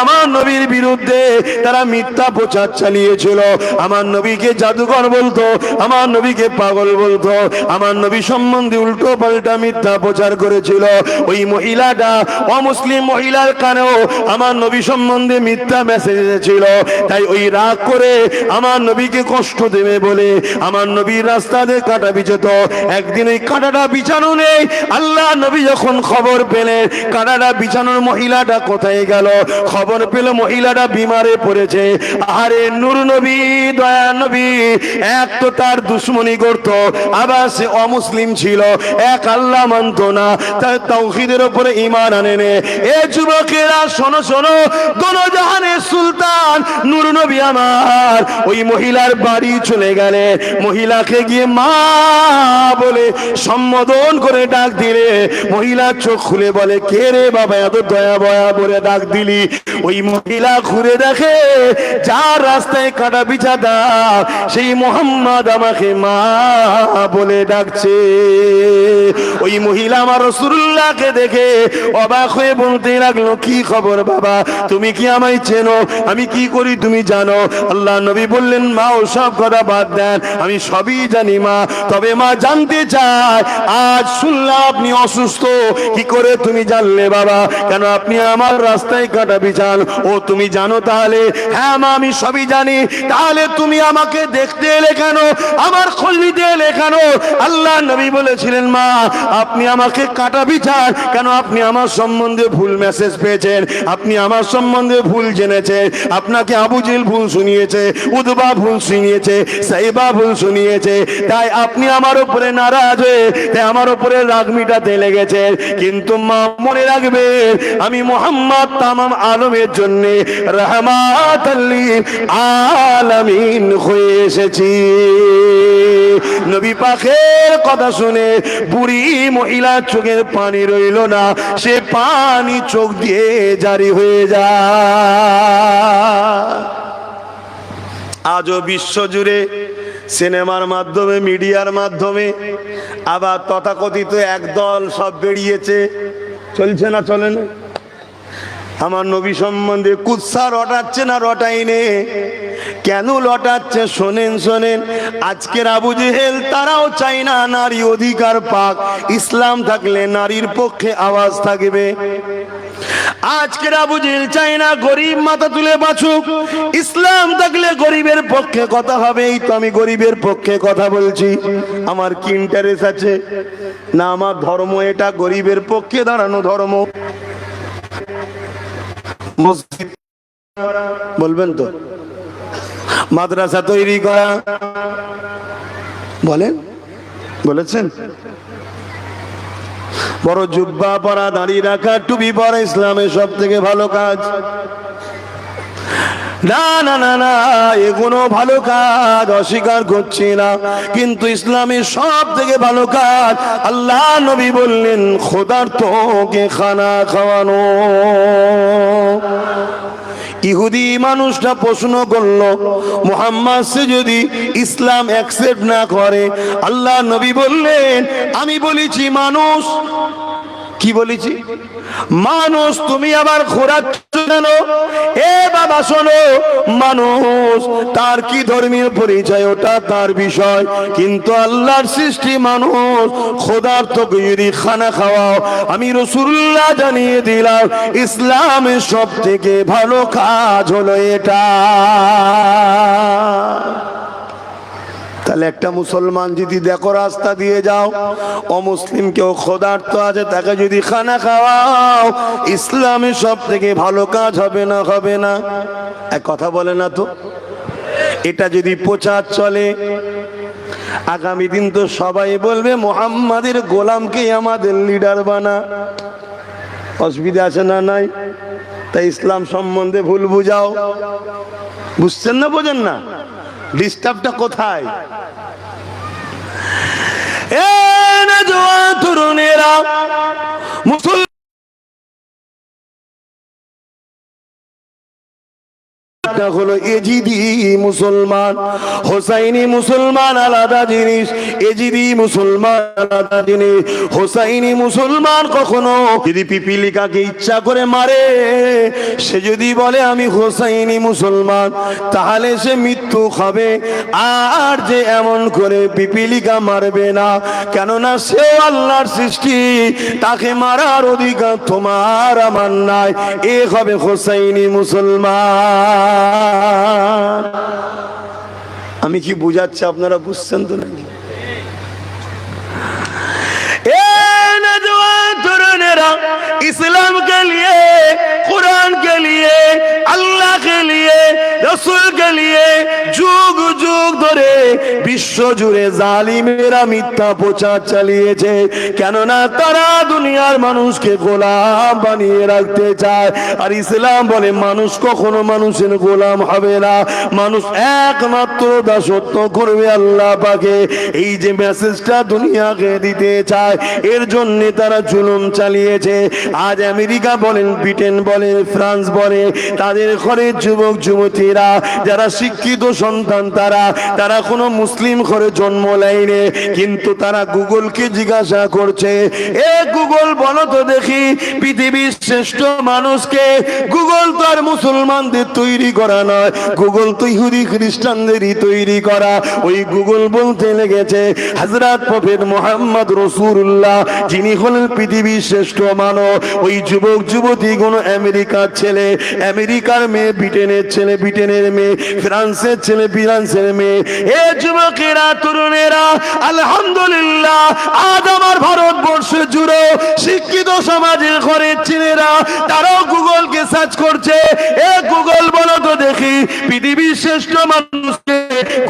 আমার নবীর বিরুদ্ধে তারা মিথ্যা প্রচার চালিয়েছিল। আমার নবীকে জাদুকর বলতো, আমার নবীকে পাগল বলতো, আমার নবী সম্বন্ধে উল্টো পাল্টা মিথ্যা প্রচার করেছিল। ওই মহিলাটা, অমুসলিম মহিলার কানেও আমার নবী সম্বন্ধে মিথ্যা মেসেজ এসেছিল। তাই ওই রাগ করে আমার নবীকে কষ্ট দেবে বলে আমার নবীর রাস্তাতে কাঁটা বিছত। একদিন ওই কাঁটাটা বিছানো নেই, আল্লাহ নবী যখন খবর পেলেন কাঁটাটা বিছানোর মহিলাটা কোথায় গেল, খবর পেল মহিলাটা বিমারে পড়েছে। আরে নূর নবী, দয়া নবী, এক তো তার দুশ্মনী করত, আবার সে অমুসলিম ছিল, এক আল্লাহ মানত না, তার তাওহীদের উপরে ঈমান আনে নে। এ যুবকেরা শোনো শোনো, দোনোজাহানের সুলতান নূর নবী আমার ওই মহিলার বাড়ি চলে গেলে, মহিলাকে গিয়ে মা বলে সম্বোধন করে ডাক দিলে, মহিলার চোখ খুলে বলে, কে রে বাবা এত দয়া বয়া বলে ডাক দিলি? ওই মহিলা ঘুরে দেখে যার রাস্তায় কাটা বিছাদা সেই মোহাম্মদ আমাকে মা বলে ডাকছে। ওই মহিলা আমার রাসূলুল্লাহকে দেখে অবাক হয়ে বলতে লাগলো, কি খবর বাবা, তুমি কি আমায় চেনো? আমি কি করি তুমি জানো? আল্লাহ নবী বললেন, মা ওসব কথা বাদ দেন, আমি সবই জানি মা, তবে মা জানতে চায় আজ শুনলাম আপনি অসুস্থ, কি করে তুমি জানলে বাবা? কেন আপনি আমার রাস্তায় কাটা বিছান? ও তুমি জানো তাহলে? হ্যাঁ মা, আমি সবই জানি। তাহলে তুমি আমাকে দেখতে এলে কেন, আমার খোঁজ নিতে এলে কেন? আল্লাহ নবী বলেছিলেন, মা আপনি আমাকে কাটা বিছান কেন? আপনি আমার সম্বন্ধে ভুল মেসেজ পেয়েছেন, আপনি আমার সম্বন্ধে ভুল জেনেছেন, আপনাকে আবু জেহেল ভুল শুনিয়েছে, উতবা ভুল শুনিয়েছে, সাইবা ভুল শুনিয়েছে, তাই আপনি আমার উপরে নারাজ হয়ে তাই আমার উপরে রাগ মিটাতে লেগেছেন। কিন্তু মা মনে রাখবে, আমি মুহাম্মদ তামাম আলমের জন্য রাহমাতাল লিল আলামিন হয়ে এসেছি। নবী পাকের কথা শুনে বুড়ি মহিলার চোখের পানি রইল না, সে পানি চোখ দিয়ে জারি হয়ে যায়। আজও বিশ্বজুড়ে সিনেমার মাধ্যমে, মিডিয়ার মাধ্যমে, আবার তথাকথিত একদল সব বেরিয়েছে, চলছে না চলে না? আমার নবী সম্বন্ধে কুৎসা রটাচ্ছে না রটাইনে? কেন লটাচ্ছে শোনেন শোনেন। আজকের আবু জেহেল তারাও চায় না নারী অধিকার পাক, ইসলাম থাকলে নারীর পক্ষে আওয়াজ থাকবে। আজকের আবু জেহেল চায় না গরিব মাথা তুলে বাঁচুক, ইসলাম থাকলে গরিবের পক্ষে কথা হবে। এই তো আমি গরিবের পক্ষে কথা বলছি, আমার কি ইন্টারেস্ট আছে না? আমার ধর্ম এটা গরিবের পক্ষে দাঁড়ানো ধর্ম। মসজিদ বলবেন তো, মাদ্রাসা তৈরি করা বলেন, বলেছেন? বড় জুব্বা পরা, দাঁড়িয়ে রাখা, টুপি পরা ইসলামের সব থেকে ভালো কাজ? না না না না, এগুলো ভালো কাজ, অস্বীকার করছি না, কিন্তু ইসলামের সব থেকে ভালো কাজ আল্লাহ নবী বললেন খোদার তোকে খানা খাওয়ানো। ইহুদি মানুষটা প্রশ্ন করলো, মুহাম্মদ সে যদি ইসলাম অ্যাকসেপ্ট না করে? আল্লাহ নবী বললেন আমি বলেছি মানুষ। কি বলেছি? মানুষ। তুমি আবার খোরাচ্ছ কেন? এ বাবা শোনো, মানুষ তার কি ধর্মীয় পরিচয় ওটা তার বিষয়, কিন্তু আল্লাহর সৃষ্টি মানুষ। খোদার তোকে যদি খানা খাওয়াও, আমি রাসূলুল্লাহ জানিয়ে দিলাম ইসলামের সব থেকে ভালো কাজ হলো এটা। তাহলে একটা মুসলমান যদি দেখো রাস্তা দিয়ে যাও, অমুসলিম কেউ ক্ষুধার্ত আছে, তাকে যদি খানা খাওয়াও, ইসলামের সব থেকে ভালো কাজ হবে না? হবে না? এক কথা বলে না তো? এটা যদি প্রচার চলে, আগামী দিন তো সবাই বলবে মুহাম্মাদের গোলামকে আমাদের লিডার বানা। অসুবিধা আছে না? নাই? তাই ইসলাম সম্বন্ধে ভুল বুঝাও। বুঝছেন না? বোঝেন না? ডিস্টার্বটা কোথায়? এ না জওয়ান তরুণেরা, মুসলমান হলো এজিদি মুসলমান, হোসাইনি মুসলমান আলাদা জিনিস, এজিদি মুসলমান আলাদা জিনিস। হোসাইনি মুসলমান কখনো যদি পিপিলিকাকে ইচ্ছা করে মারে, সে যদি বলে আমি হোসাইনি মুসলমান, তাহলে সে মৃত্যু খাবে। আর যে এমন করে পিপিলিকা মারবে না, কেননা সে আল্লাহর সৃষ্টি, তাকে মারার অধিকার তোমার আমার নাই। এ হবে হোসাইনি মুসলমান। আমি কি বুঝাচ্ছি আপনারা বুঝছেন তো নাকি? इस्लाम के लिए, कुरान के लिए, अल्लाह के लिए, रसूल के लिए যুগ যুগ ধরে বিশ্ব জুড়ে জালিমেরা মিথ্যা প্রচার চালিয়েছে। কেননা তারা দুনিয়ার মানুষকে গোলাম বানিয়ে রাখতে চায়। আর ইসলাম বলে মানুষ কখনো মানুষের গোলাম হবে না, মানুষ একমাত্র দাসত্ব করবে আল্লাহ পাকে। এই যে মেসেজটা দুনিয়াকে দিতে চায়, এর জন্য তারা জুলুম চালিয়েছে। আজ আমেরিকা বলেন, ব্রিটেন বলেন, ফ্রান্স বলে, তাদের ঘরের যুবক যুবতীরা যারা শিক্ষিত সন্তান, তারা কোনো মুসলিম ঘরে জন্ম নেয়নি, কিন্তু তারা গুগলকে জিজ্ঞাসা করছে, এ গুগল বলো তো দেখি পৃথিবীর শ্রেষ্ঠ মানুষকে? গুগল তো আর মুসলমানদের তৈরি করা নয়, গুগল তো ইহুদি খ্রিস্টানদেরই তৈরি করা। ওই গুগল বলতে লেগেছে হযরত প্রফেট মুহাম্মদ রাসূলুল্লাহ, যিনি হলেন পৃথিবীর শ্রেষ্ঠ মানব। ওই যুবক যুবতী কোন আমেরিকার ছেলে, আমেরিকার মেয়ে, ব্রিটেনের ছেলে, ব্রিটেনের মেয়ে, ফ্রান্সের ছেলে, ফ্রান্সের মেয়ে। এ যুবকেরা, তরুণেরা, আলহামদুলিল্লাহ আজ আমার ভারতবর্ষ জুড়ে শিক্ষিত সমাজের ঘরের ছেলেরা তারাও গুগলকে সার্চ করছে। এ গুগল বলো তো দেখি পৃথিবীর শ্রেষ্ঠ মানুষকে?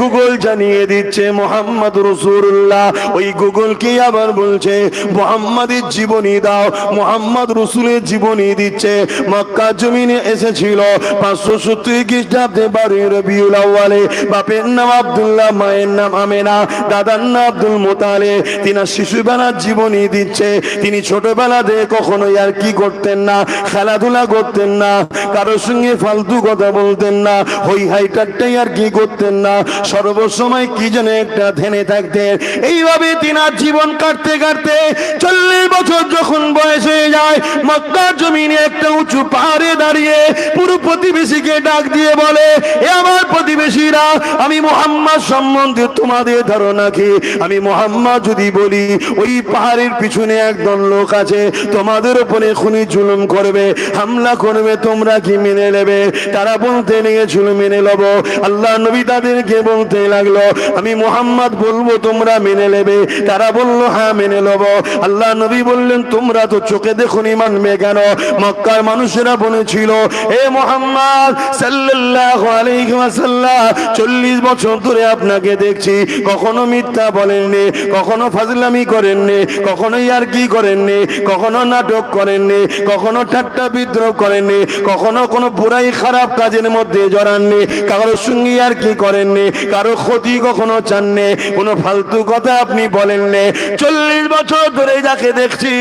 গুগল জানিয়ে দিচ্ছে মুহাম্মদ রাসূলুল্লাহ। ওই গুগলকে আবার বলছে মুহাম্মাদের জীবনী দাও, মুহাম্মদ রাসূলের জীবনী দিচ্ছে। মক্কা জমিনে এসেছিল 570 খ্রিস্টাব্দে 12 রবিউল আউয়ালে। বাপের নাম আব্দুল্লাহ, মায়ের নাম আমেনা, দাদার নাম আব্দুল মুতালিব। তিনি শিশুবেলার জীবনী দিচ্ছে। তিনি ছোটবেলাতে কখনোই আর কি করতেন না, খেলাধুলা করতেন না, কারোর সঙ্গে ফালতু কথা বলতেন না, হই হাই টাট্টাই আর কি করতেন না। সর্বসময় কি যেন একটা ধ্যানে থাকতেন। এইভাবে তিনার জীবন কাটতে কাটতে 40 বছর যখন বয়স হয়ে যায়, মক্কার জমিনে একটা উঁচু পাহাড়ে দাঁড়িয়ে পুরো প্রতিবেশীকে ডাক দিয়ে বলে, এ আমার প্রতিবেশীরা, আমি মুহাম্মদ সম্বন্ধে তোমাদের ধারণা কি? আমি মুহাম্মদ যদি বলি ওই পাহাড়ের পিছনে একদল লোক আছে, তোমাদের উপরে খুনি জুলুম করবে, হামলা করবে, তোমরা কি মেনে নেবে? তারা বলতে লেগেছিল মেনে নেব। আল্লাহ নবী তাদেরকে বলতে লাগলো, আমি মুহাম্মদ বলবো তোমরা মেনে নেবে? তারা বললো হ্যাঁ মেনে নেব। আল্লাহ নবী বললেন, তোমরা তো চোখে দেখুনি, মানবে কেন? মক্কার মানুষেরা বলেছিল, এ মুহাম্মদ সাল্লাল্লাহু আলাইহি ওয়াসাল্লাম, 40 বছর ধরে আপনাকে দেখছি, কখনো মিথ্যা বলেননি, কখনো ফাজলামি করেননি, কখনো ইয়ারকি করেননি, কখনো নাটক করেননি, কখনো ঠাট্টা বিদ্রোহ করেননি, কখনো কোনো বুরাই খারাপ কাজের মধ্যে জড়াননি, কারোর সঙ্গে ইয়ারকি করেননি, কারো ক্ষতি কখনো চাননি, কোনো ফালতু কথা আপনি বলেননি। 40 বছর ধরে যাকে দেখছি,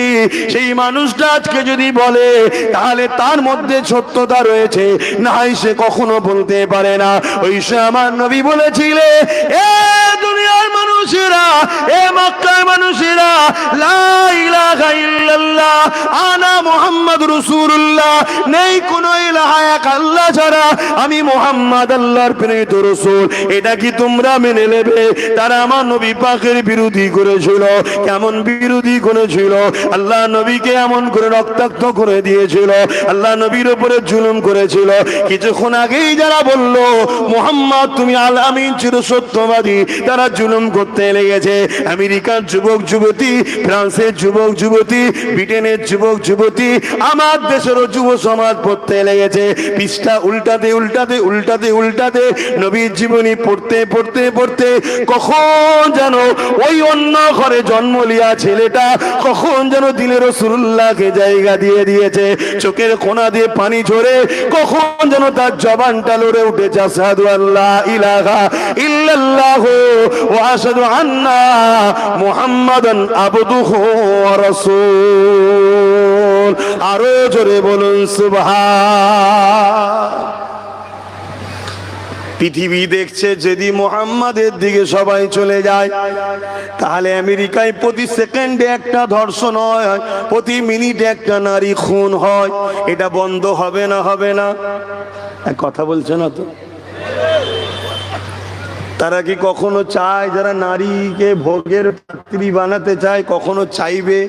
সেই মানুষটা আজকে যদি বলে তাহলে তার মধ্যে সত্যতা রয়েছে, না হয় সে কখনো বলতে পারে না। ওই সে আমার নবী বলেছিলে, এ দুনিয়ার মানুষেরা, এ মক্কার মানুষেরা, লা ইলাহা ইল্লাল্লাহ আনা মুহাম্মাদুর রাসূলুল্লাহ, নেই কোনো ইলাহা এক আল্লাহ ছাড়া, আমি মুহাম্মদ আল্লাহর প্রেরিত রাসূল, এটা কি তোমরা মেনে নেবে? তারা আমার নবী পাকের বিরোধী করেছিল। কেমন বিরোধী করেছিল? আল্লাহ নবীকে এমন করে রক্তাক্ত করে দিয়েছিল, আল্লাহ নবীর উপরে জুলুম করেছিল। কিছুক্ষণ আগেই যারা বলল মুহাম্মদ তুমি আল আমিন চির সত্যবাদী, তারা জুলুম করতে লেগেছে। আমেরিকার যুবক যুবতী, ফ্রান্সের যুবক যুবতী, ব্রিটেনের যুবক যুবতী, আমার দেশেরও যুব সমাজ পড়তে লেগেছে। পৃষ্ঠা উল্টাতে উল্টাতে উল্টাতে উল্টাতে নবীর জীবনী পড়তে পড়তে পড়তে কখন যেন ওই অন্য ঘরে জন্ম লিয়া ছেলেটা কখন যেন দিলে রাসূলুল্লাহকে জায়গা দিয়ে দিয়েছে। চোখের কোনা দিয়ে পানি ঝরে কখন যেন তার জবানটা লড়ে উঠেছে, আশহাদু আল্লা ইলাহা ইল্লাল্লাহ ওয়া আশহাদু আন্না মুহাম্মাদান আবদুহু ওয়া রাসূল। আরো জোরে বলুন সুবহান। পৃথিবী দেখছে যদি মুহাম্মাদের দিকে সবাই চলে যায়, তাহলে আমেরিকায় প্রতি সেকেন্ডে একটা ধর্ষণ হয়, প্রতি মিনিটে একটা নারী খুন হয়। এটা বন্ধ হবে না? হবে না? কথা বলছে না তো। তারা কি কখনো চায়, যারা নারীকে ভোগের পাত্রী বানাতে চায়, কখনো চাইবে?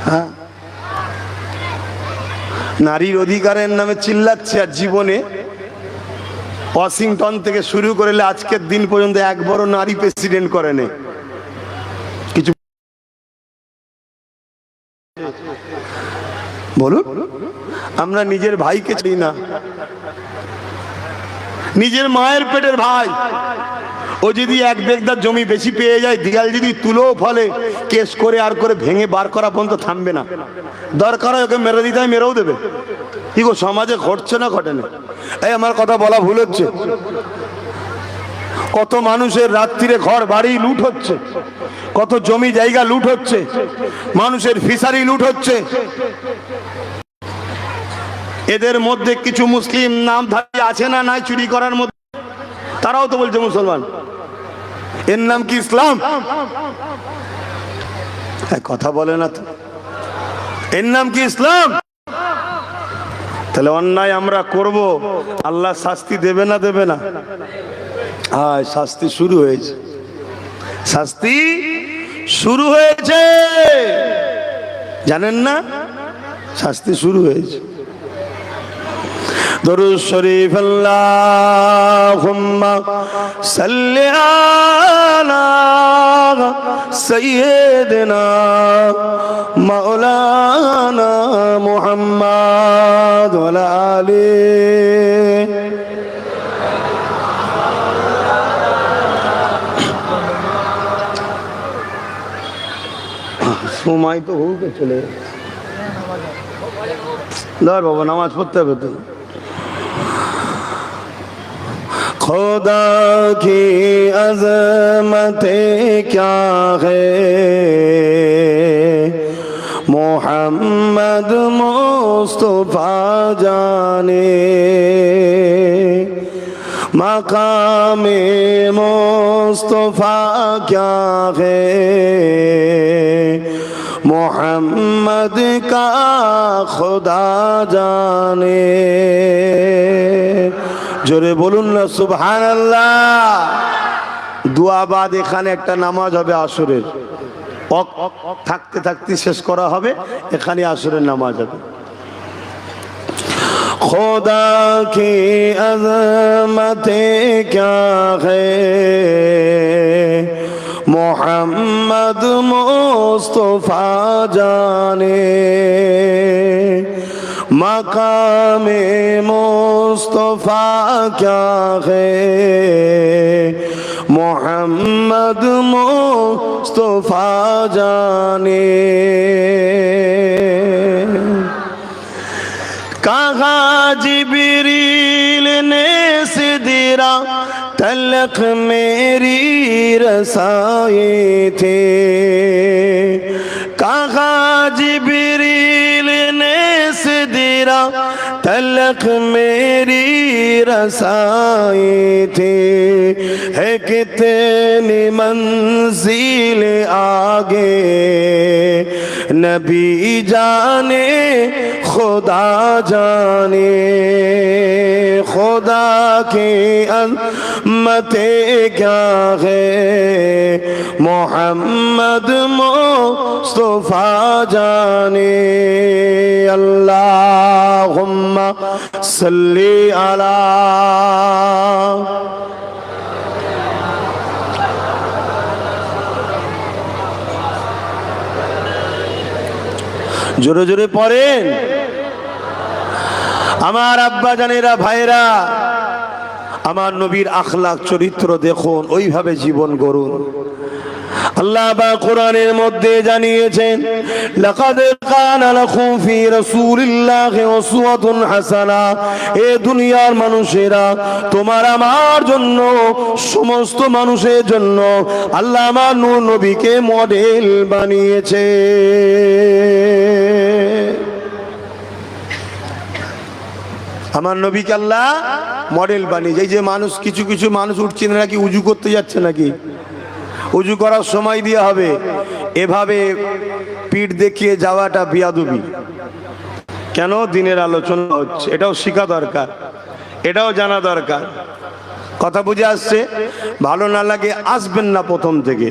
হ্যাঁ, নারীর অধিকারের নামে চিল্লাচ্ছে, আর জীবনে ওয়াশিংটন থেকে শুরু করলে আজকের দিন পর্যন্ত একবারও নারী প্রেসিডেন্ট করেনি। কিছু বলুন, আমরা নিজের ভাইকে চাই না, নিজের মায়ের পেটের ভাই, ও যদি এক বেগদার জমি বেশি পেয়ে যায়, দিয়াল যদি তুলো ফলে, কেস করে আর করে ভেঙে বার করা পর্যন্ত থামবে না। দরকার হয় ওকে মেরে দিতে হয়, মেরেও দেবে। কি গো, সমাজে ঘটছে না ঘটে না? এই আমার কথা বলা ভুল হচ্ছে? কত মানুষের রাত্রিরে ঘর বাড়ি লুট হচ্ছে, কত জমি জায়গা লুট হচ্ছে, মানুষের ফিশারি লুট হচ্ছে। এদের মধ্যে কিছু মুসলিম নামধারী আছে না নাই চুরি করার মধ্যে? তারাও তো বলছে মুসলমান। এর নাম কি ইসলাম? কথা বলে না তো। এর নাম কি ইসলাম? তাহলে অন্যায় আমরা করব, আল্লাহ শাস্তি দেবে না? দেবে না? হ্যাঁ, শাস্তি শুরু হয়েছে, শাস্তি শুরু হয়েছে, জানেন না? শাস্তি শুরু হয়েছে। দরুদ শরীফ আল্লাহুম্মা সাল্লি আলা সাইয়্যিদিনা মাওলানা মুহাম্মদ ওয়া আলা আলিহি। সময় তো হোকে চলে ধর বাবা, নামাজ পড়তে হবে তো। खुदा की अज़मतें क्या है, मोहम्मद मुस्तफा जाने, मकामे मुस्तफा क्या है, मोहम्मद का खुदा जाने। जोरे बोलुन ना सुबहानाल्लाह। दुआ बाद এখানে একটা নামাজ হবে আসরের, থাকতে থাকতে শেষ করা হবে, এখানে আসরের নামাজ হবে। खुदा की अज़मतें क्या है, मोहम्मद मुस्तफा जाने। मकामे मुस्तफा क्या है, मोहम्मद मुस्तफा जाने। कहा जिब्रील ने सिदरा तलक मेरी रसाई थे, कहा जिब्रील ने सिदरा तलक मेरी रसाई थी। है कितनी मंजिल आगे नबी जाने खुदा जाने। खुदा की अज़मते क्या है, मोहम्मद मुस्तफा जाने। अल्लाहुम्मा सल्ली अला। জোরে জোরে পড়েন। আমার আব্বা জানেরা, ভাইরা, আমার নবীর আখলাক চরিত্র দেখুন, ওইভাবে জীবন গড়ুন। আল্লাহ বা কোরআনের মধ্যে জানিয়েছেন, লাকাদ কানা লাকুম ফি রাসূলিল্লাহি উসওয়াতুন হাসানা। এ দুনিয়ার মানুষেরা, তোমার আমার জন্য, সমস্ত মানুষের জন্য আল্লাহ আমার নূর নবীকে মডেল বানিয়েছে। আমার নবীকে আল্লাহ মডেল বানিয়েছে। এই যে মানুষ, কিছু কিছু মানুষ উঠছে না নাকি উজু করতে যাচ্ছে, নাকি উজু করার সময় দিয়ে হবে, এভাবে পিঠ দেখিয়ে যাওয়াটা বিয়াদবি। কেন? দিনের আলোচনা হচ্ছে, এটাও শেখা দরকার, এটাও জানা দরকার। কথা বুঝে আসছে? ভালো না লাগে আসবেন না প্রথম থেকে,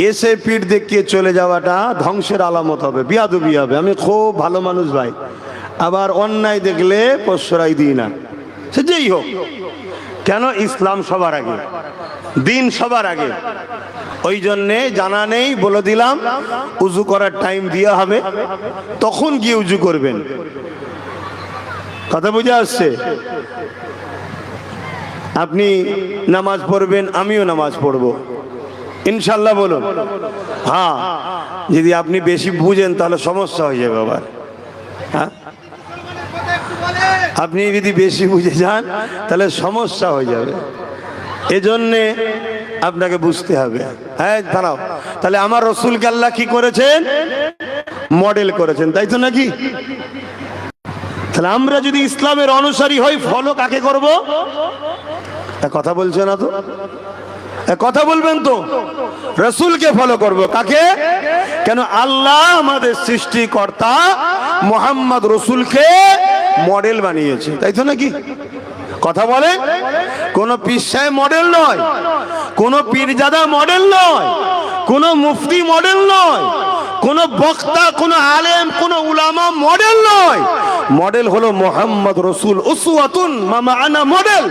এসে পিঠ দেখিয়ে চলে যাওয়াটা ধ্বংসের আলামত হবে, বিয়াদবি হবে। আমি খুব ভালো মানুষ ভাই, আবার অন্যায় দেখলে প্রশ্রয় দিই না, সে যেই হোক। কেন? ইসলাম সবার আগে, দিন সবার আগে। ওই জন্যে জানা নেই, বলে দিলাম উজু করার টাইম দেওয়া হবে, তখন গিয়ে উজু করবেন। কথা বুঝে আসছে? আপনি নামাজ পড়বেন, আমিও নামাজ পড়বো ইনশাল্লাহ, বলুন। হ্যাঁ, যদি আপনি বেশি বুঝেন তাহলে সমস্যা হয়ে যাবে আবার। হ্যাঁ, আপনি যদি বেশি বুঝে যান তাহলে সমস্যা হয়ে যাবে, এজন্যে আপনাকে বুঝতে হবে। হ্যাঁ, দাঁড়াও, তাহলে আমার রসুলকে আল্লাহ কি করেছেন? মডেল করেছেন, তাই তো নাকি? তাহলে আমরা যদি ইসলামের অনুসারী হই, ফলো কাকে করব? কথা বলছে না তো? কথা বলবেন তো? রসুলকে ফলো করব। কাকে? কেন? আল্লাহ আমাদের সৃষ্টিকর্তা মুহাম্মদ রসুলকে মডেল বানিয়েছে, তাই তো নাকি? কথা বলে, কোন পীর সাহেব মডেল নয়, কোন পীরজাদা মডেল নয়, কোন মুফতি মডেল নয়, কোন বক্তা, কোন আলেম, কোন উলামা মডেল নয়। মডেল হলো মুহাম্মদ রসুল। উসওয়াতুন মা'আনা মডেল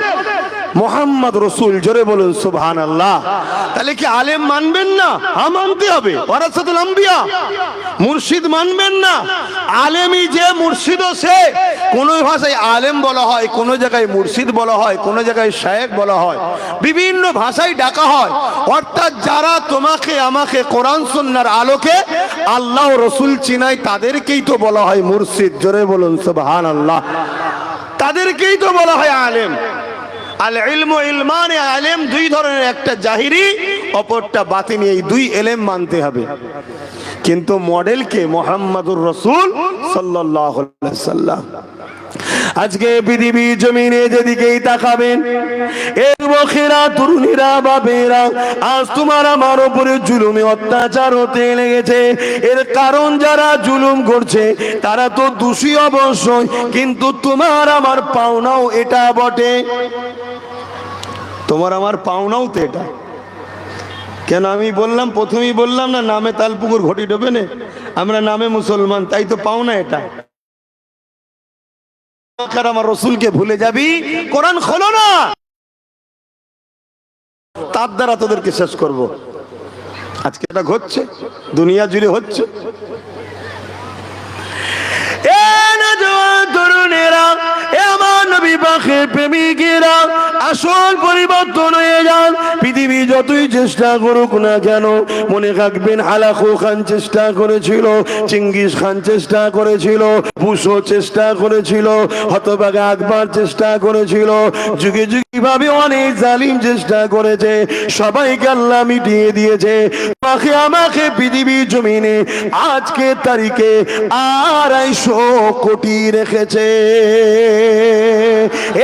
মুহাম্মদ রসুল। জোরে বলুন সুবহানাল্লাহ। তাহলে কি আলেম মানবেন না? হ্যাঁ, মানতে হবে। ওয়ারাসাতুল আম্বিয়া, মুর্শিদ মানবেন না? আলেমই যে মুর্শিদ, সে কোন ভাষায় আলেম বলা হয়, কোন জায়গায় মুর্শিদ বলা হয়, কোন জায়গায় শায়েখ বলা হয়, বিভিন্ন ভাষায় ডাকা হয়। অর্থাৎ যারা তোমাকে আমাকে কোরআন সুন্নাহর আলোকে আল্লাহ রসুল চিনায়, তাদেরকেই তো বলা হয় মুর্শিদ। জোরে বলুন সুবহানাল্লাহ। তাদেরকেই তো বলা হয় আলেম। আল ইলমু ইলমানে, আলেম দুই ধরনের, একটা জাহিরি, অপরটা বাতিনি। এই দুই এলেম মানতে হবে। কিন্তু মডেল কে? মুহাম্মাদুর রাসূল সাল্লাল্লাহু আলাইহি ওয়াসাল্লাম। আজকে পৃথিবী জমিনে যেদিকেই তাকাবেন, এর যুবকেরা, তরুণীরা, বাপেরা, আজ তোমার আমার উপরে জুলুমে অত্যাচার হতে লেগেছে। এর কারণ যারা জুলুম করছে তারা তো দোষী অবশ্যই, কিন্তু তোমার আমার পাওনাও এটা বটে। তোমার আমার পাওনাও তো এটা। কেন আমি বললাম, প্রথমেই বললাম না, নামে তালপুকুর ঘটি ডোবে না, আমরা নামে মুসলমান, তাই তো পাওনা এটা। আমার রসুলকে ভুলে যাবি, কোরআন খোলো না, তার দ্বারা তোদেরকে শেষ করব। আজকে এটা ঘটছে, দুনিয়া জুড়ে হচ্ছে। তরুণেরা, আমার নবী পাকের প্রেমিকেরা, আসল পরিবর্তন হয়ে যান। পৃথিবী যতই চেষ্টা করুক না কেন, মনে রাখবেন হালাকু খান চেষ্টা করেছিল, চিঙ্গিস খান চেষ্টা করেছিল, বুশো চেষ্টা করেছিল, হতভাগা আকবর চেষ্টা করেছিল, যুগে যুগে ভাবে অনেক জালিম চেষ্টা করেছে, সবাইকে আল্লাহ মিটিয়ে দিয়েছে। আমাকে আমাকে পৃথিবী জমিনে আজকে তারিখে 250 কোটি রেখেছে।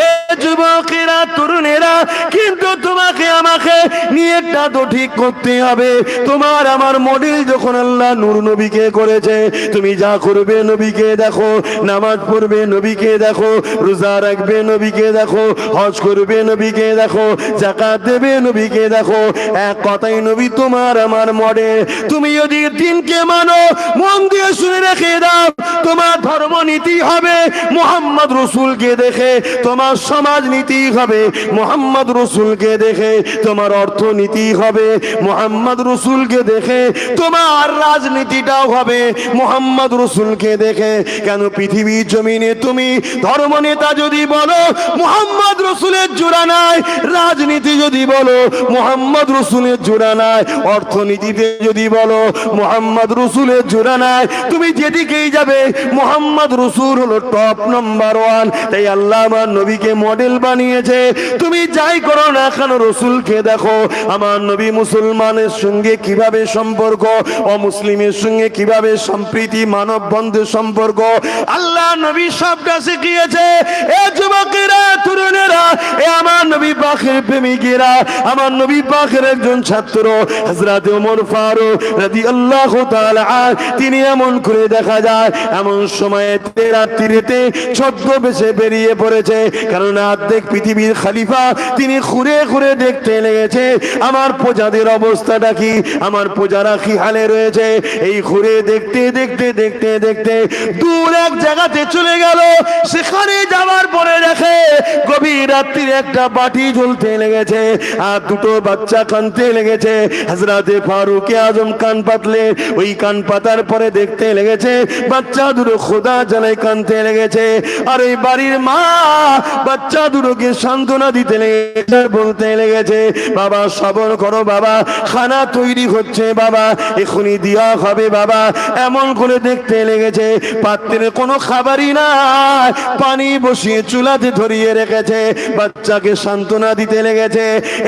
এ যুবকেরা, তরুণেরা, কিন্তু তোমাকে আমাকে নিয়তটা তো ঠিক করতে হবে। তোমার আমার মডেল যখন আল্লাহ নূর নবীকে করেছে, তুমি যা করবে নবীকে দেখো, নামাজ পড়বে নবীকে দেখো, রোজা রাখবে নবীকে দেখো, হজ করবে নবীকে দেখো, যাকাত দেবে নবীকে দেখো। এক কথাই নবী তোমার আমার মডেল। তুমি যদি দিনকে মানো, মন দিয়ে শুনে রেখে দাও, তোমার ধর্ম নীতি হবে মুহাম্মদ রসুলকে দেখে, তোমার সমাজ নীতি হবে মুহাম্মদ রসুলকে দেখে, তোমার অর্থনীতি হবে মুহাম্মদ রসুলকে দেখে, তোমার রাজনীতিটাও হবে মুহাম্মদ রসুলকে দেখে। কেন পৃথিবীর জমিনে তুমি ধর্ম নেতা যদি বলো মুহাম্মদ রসুলের জোড়া নাই, রাজনীতি যদি বলো মুহাম্মদ রসুলের জোড়া নাই, অর্থনীতিতে যদি বলো মুহাম্মদ রসুলের জোড়া নাই, তুমি যেদিকেই যাবে মুহাম্মদ রসুল হলো টপ নাম্বার 1। তাই আল্লাহ আমার নবীকে মডেল বানিয়েছে। তুমি যাই করো না কেন রসুলকে দেখো। আমার নবী মুসলমানের সঙ্গে কিভাবে সম্পর্ক, অমুসলিমের সঙ্গে কিভাবে সম্প্রীতি, মানব বন্ধের সম্পর্ক, আল্লাহ নবী সবটা শিখিয়েছে। এ যুবকেরা, তরুণেরা, এ আমার নবী পাকের প্রেমিকেরা, আমার নবী পাকের একজন ছাত্র হযরত ওমর ফারুক রাদিয়াল্লাহু তাআলা, তিনি এমন করে দেখা যায় এমন সময়ে রাত্রিতে ছদ্মবেশে বেরিয়ে পড়েছে। কারণ অর্ধেক পৃথিবীর খলিফা, তিনি ঘুরে ঘুরে দেখতে লেগেছে আমার প্রজাদের অবস্থাটা কি, আমার প্রজারা কি হালে রয়েছে। এই ঘুরে দেখতে দেখতে দেখতে দেখতে দূর এক জায়গাতে চলে গেল। সেখানে যাওয়ার পরে দেখে গভীর রাত্রির একটা বাটি জ্বলতে লেগেছে আর দুটো বাচ্চা কাঁদতে লেগেছে। হযরতে ফারুক আজম কান পাতলে, ওই কান পাতার পরে দেখতে লেগেছে বাচ্চা দুটো খোদা জ্বালায় কাঁদতে লেগেছে। আর এই বাড়ির মা বাচ্চা দুটোকে সান্ত্বনা দিতে লেগেছে, বলতে লেগেছে বাবা সবর করো বাবা, খানা তৈরি হচ্ছে বাবা, এখনই দেওয়া হবে বাবা। এমন করে দেখতে লেগেছে পাত্রে কোনো খাবারই নাই, পানি বসিয়ে চুলাতে ধরিয়ে রেখেছে, বাচ্চাকে সান্ত্বনা দিতে লেগেছে।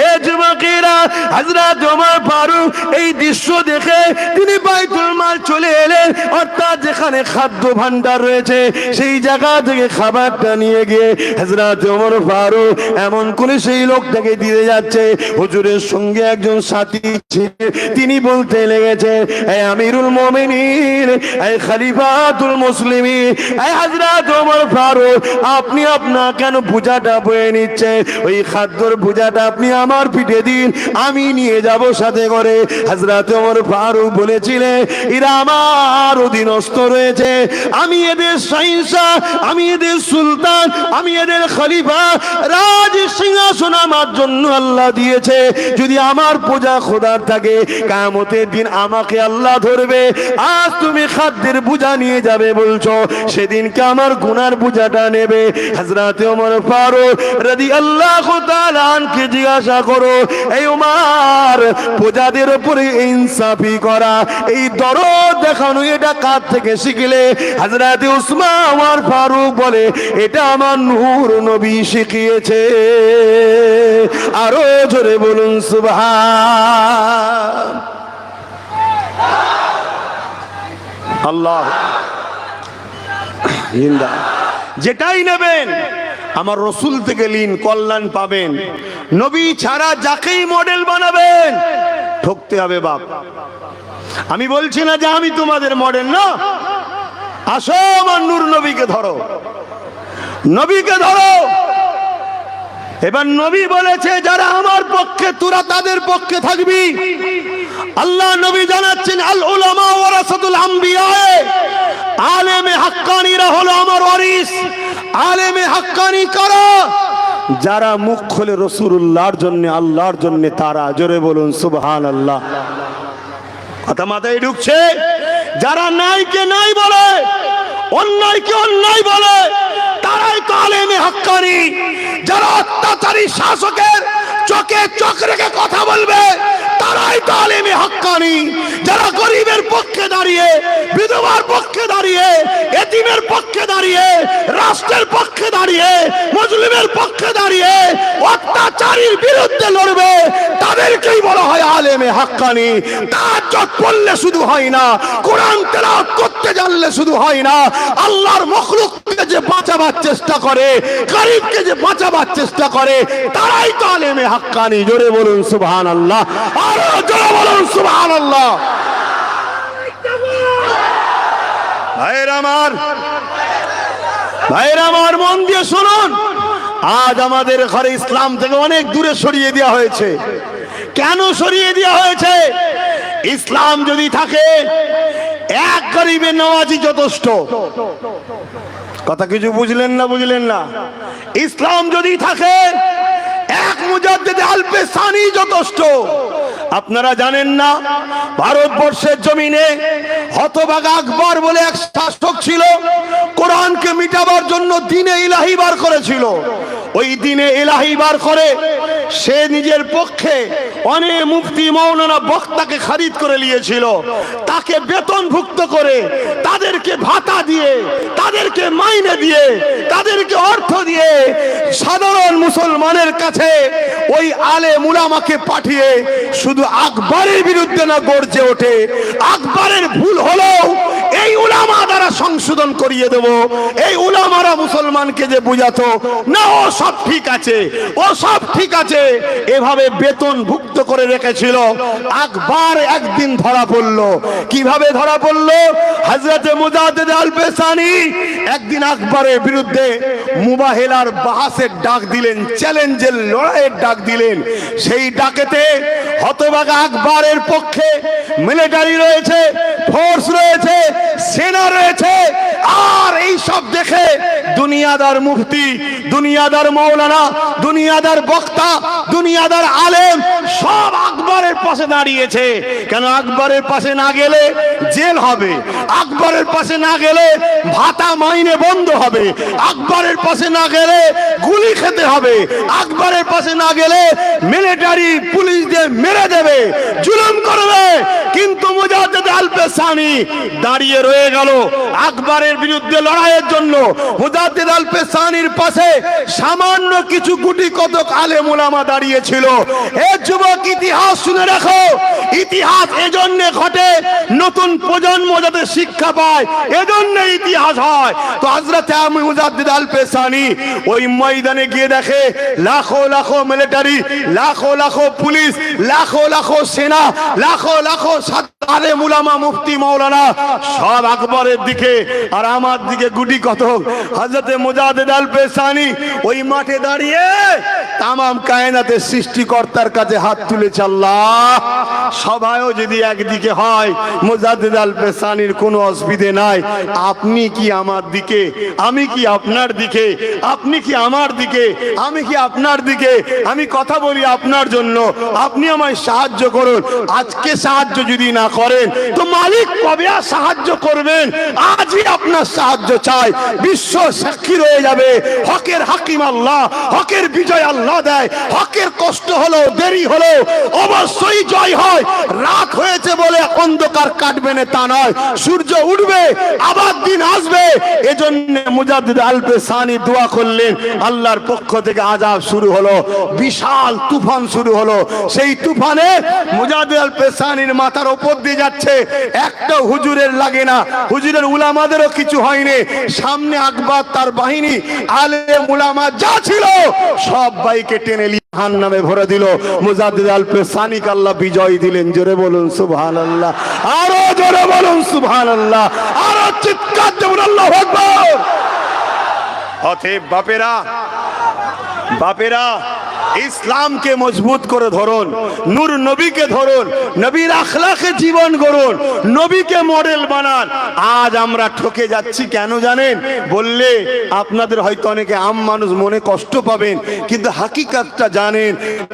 এ যুবকেরা, হযরত ওমর ফারুক এই দৃশ্য দেখে তিনি বাইতুল মাল চলে এলেন, অর্থাৎ যেখানে খাদ্য ভান্ডার রয়েছে সেই জায়গা থেকে খাবারটা নিয়ে গিয়ে হযরত ওমর ফারুক এমন করে সেই লোকটাকে দিয়ে যাচ্ছে। হুজুরের সঙ্গে একজন সাথী ছিলেন, তিনি বলতে লেগেছে এই আমিরুল মুমিনিন, এই খলিফাতুল মুসলিমিন, এই হযরত ওমর ফারুক, আপনি আপনার কেন বোঝাটা বয়ে নিচ্ছে, ওই খাদ্যর বোঝাটা আপনি আমার পিঠে দিন, আমি নিয়ে যাব সাথে করে। হযরত ওমর ফারুক বলেছিলেন এরা আমার অধীনস্থ রয়েছে, আমি এদের শাহিনশাহ, আমি এদের সুলতান, আমি এদের খলিফা, রাজ সিংহাসন আমার জন্য আল্লাহ দিয়েছে। যদি আমার পূজা খোদার থাকে, কিয়ামতের দিন আমাকে আল্লাহ ধরবে। আজ তুমি খাদ্যের বোঝা নিয়ে যাবে বলছো, সেদিনকে আমার গুনার বোঝাটা নেবে। হযরত ওমর ফারুক রাদিয়াল্লাহু তাআলা আনকে জিজ্ঞাসা করো, এই ওমর, প্রজাদের উপরে ইনসাফি করা, এই দরদ দেখানো, এটা কার থেকে শিখলে? হযরত উসমান ওমর ফারুক বলে এটা আমার নূর নবী শিখিয়েছে। আরো জোরে বলুন সুবহান আল্লাহ। জিন্দা যেটাই নেবেন আমার রসুল থেকে নিন, কল্যাণ পাবেন। নবী ছাড়া যাকেই মডেল বানাবেন ঠকতে হবে বাপ। আমি বলছি না যে আমি তোমাদের মডেল, না। আসো আমার নূর নবীকে ধরো, নবীকে ধরো। এবার নবী বলেছে যারা আমার পক্ষে তোরা তাদের পক্ষে থাকবি। আল্লাহ নবী জানাচ্ছেন আল উলামা ওয়ারাসাতুল আম্বিয়া, আলেমে হাক্কানীরা হলো আমার ওয়ারিস। আলেমে হাক্কানী কারা? যারা মুখ খুলে রাসূলুল্লাহর জন্য, আল্লাহর জন্য তারা। জোরে বলুন সুবহানাল্লাহ। কথা মাথায় ঢুকছে? যারা নাইকে নাই বলে, অন্যায়কে অন্যায় বলে, তারাই তো আলেমে হাক্কানী। যারা অত্যাচারী শাসকের চোখে চোখ রেখে কথা বলবে তারাই তো আলেমে হাক্কানী। যারা গরিবের পক্ষে দাঁড়িয়ে, বিধবার পক্ষে দাঁড়িয়ে, এতিমের পক্ষে দাঁড়িয়ে, রাষ্ট্রের পক্ষে দাঁড়িয়ে, মুসলিমের পক্ষে দাঁড়িয়ে অত্যাচারীর বিরুদ্ধে লড়বে তাদেরকেই বলা হয় আলেমে হাক্কানী। তাহাজ্জুদ পড়লে শুধু হয় না, কোরআন তেলাওয়াত করতে জানলে শুধু হয় না, আল্লাহর মাখলুককে যে বাঁচাবার চেষ্টা করে, গরিবকে যে বাঁচাবার চেষ্টা করে তারাই তো আলেমে হাক্কানী। জোরে বলুন সুবহানাল্লাহ, আরো জোরে বলুন সুবহানাল্লাহ। ভাইরা আমার, ভাইরা আমার, মন দিয়ে শুনুন। আজ আমাদের ঘরে ইসলাম থেকে অনেক দূরে সরিয়ে দেওয়া হয়েছে। কেন সরিয়ে দেওয়া হয়েছে? ইসলাম যদি থাকে এক গরিবের নওয়াজি যথেষ্ট। কথা কিছু বুঝলেন না? বুঝলেন না? ইসলাম যদি থাকে এক মুজাদ্দিদ আল-পেসানি যথেষ্ট। আপনারা জানেন না ভারতবর্ষের জমিনে হতভাগা আকবর বলে এক শাসক ছিল, কোরআনকে মিটাবার জন্য দ্বীনে ইলাহি বার করেছিল। ওই দ্বীনে ইলাহি বার করে সে নিজের পক্ষে অনেক মুফতি মাওলানা বক্তাকে খরিদ করে নিয়েছিল। তাকে বেতনভুক্ত করে, তাদেরকে ভাতা দিয়ে, তাদেরকে মাইনে দিয়ে, তাদেরকে অর্থ দিয়ে সাধারণ মুসলমানের কাছে ওই আলেম উলামাকে পাঠিয়ে শুধু আকবরের বিরুদ্ধে না গর্জে ওঠে, আকবরের ভুল হলেও এই উলামা দ্বারা সংশোধন করিয়ে দেব। এই উলামারা মুসলমানকে যে বুঝাতো না ও সব ঠিক আছে, ও সব ঠিক আছে, এভাবে বেতন ভুক্ত করে রেখেছিল। আকবর একদিন ধরা পড়ল। কিভাবে ধরা পড়ল? হযরতে মুজাদ্দিদ আল-পেসানি একদিন আকবরের বিরুদ্ধে মুবাহিলার বাহাসের ডাক দিলেন, চ্যালেঞ্জের লড়াইয়ের ডাক দিলেন। সেই ডাকেতে হতভাগা আকবরের পক্ষে মিলিটারি রয়েছে, ফোর্স রয়েছে, সেনা রয়েছে। আর এই সব দেখে দুনিয়াদার মুফতি, দুনিয়াদার মাওলানা, দুনিয়াদার বক্তা, দুনিয়াদার আলেম সব আকবরের পাশে দাঁড়িয়েছে। কেন? আকবরের পাশে না গেলে জেল হবে, আকবরের পাশে না গেলে ভাতা মাইনে বন্ধ হবে, আকবরের পাশে না গেলে গুলি খেতে হবে, আকবরের পাশে না গেলে মিলিটারি পুলিশ দিয়ে মেরে দেবে, জুলুম করবে। কিন্তু মুজাদ্দিদ আল-পেসানি দাঁড়িয়ে রয়ে গেল আকবরের বিরুদ্ধে লড়াইয়ের জন্য। মুজাদ্দিদ আল-পেসানির পাশে সামান্য কিছু গুটি কতক আলেম উলামা দাঁড়িয়েছিল। এ যুবক, ইতিহাস শুনে রাখো। ইতিহাস এজন্য ঘটে নতুন প্রজন্ম যাতে শিক্ষা পায়, এজন্য ইতিহাস হয়। তো হযরত মুজাদ্দিদ আল-পেসানি ওই ময়দানে গিয়ে দেখে লাখো লাখো মিলিটারি, লাখো লাখো পুলিশ, লাখো লাখো সেনা, লাখো লাখো আলেম উলামা মুফতি মাওলানা সব আকবরের দিকে আর আমার দিকে গুটি কতক। হযরত মুজাদ্দিদ আল-পেসানি ওই মাঠে দাঁড়িয়ে তামাম কায়নাতের সৃষ্টিকর্তার কাছে হাত তুলেছে, আল্লাহ সবাইও যদি একদিকে হয় মুজাদ্দিদ আল-পেসানির কোনো অসুবিধে নাই। আপনি কি আমার দিকে, আমি কি আপনার দিকে, আপনি কি আমার দিকে, আমি কি আপনার দিকে। আমি কথা বলি আপনার জন্য, আপনি আমায় সাহায্য করুন। আজকে সাহায্য যদি না করেন তো মালিক কবে আর সাহায্য করবেন? আজই আপনার সাহায্য চাই। বিশ্ব সাক্ষী রয়ে যাবে হকের হাকিম আল্লাহ, হকের বিজয় আল্লাহ দেয়। হকের কষ্ট হলো, দেরি হলো, অবশ্যই জয় হয়। রাত হয়েছে বলে অন্ধকার কাটবে না তা নয়, সূর্য উঠবে, আবার দিন আসবে। এজন্য মুজাদ্দিদ আল-পেসানি দোয়া করলেন, আল্লাহর পক্ষ থেকে আযাব শুরু হলো, বিশাল তুফান শুরু হলো। সেই তুফানে মুজাদ্দিদ আল-পেসানির মাথার উপর দিয়ে যাচ্ছে, একটা হুজুরের লাগে না, হুজুরের উলামাদেরও কিছু হয়নি। সামনে আকবর তার বাহিনী আলেম উলামা যা ছিল সব বাইকে টেনে জাহান্নামে ভরে দিল। মুজাদ্দিদ আল-পেসানিক আল্লাহ বিজয় দিলেন। জোরে বলুন সুবহানাল্লাহ, আরো জোরে বলুন সুবহানাল্লাহ, আরো চিৎকার দেবেন আল্লাহু আকবার। অতএব বাপেরা ইসলামকে মজবুত করে ধরুন, নূর নবীকে ধরুন, নবীর আখলাকে জীবন গড়ুন, নবীকে মডেল বানান। আজ আমরা ঠকে যাচ্ছি কেন জানেন? বললে আপনাদের হয়তো অনেকে আম মানুষ মনে কষ্ট পাবেন, কিন্তু হাকিকাতটা জানেন।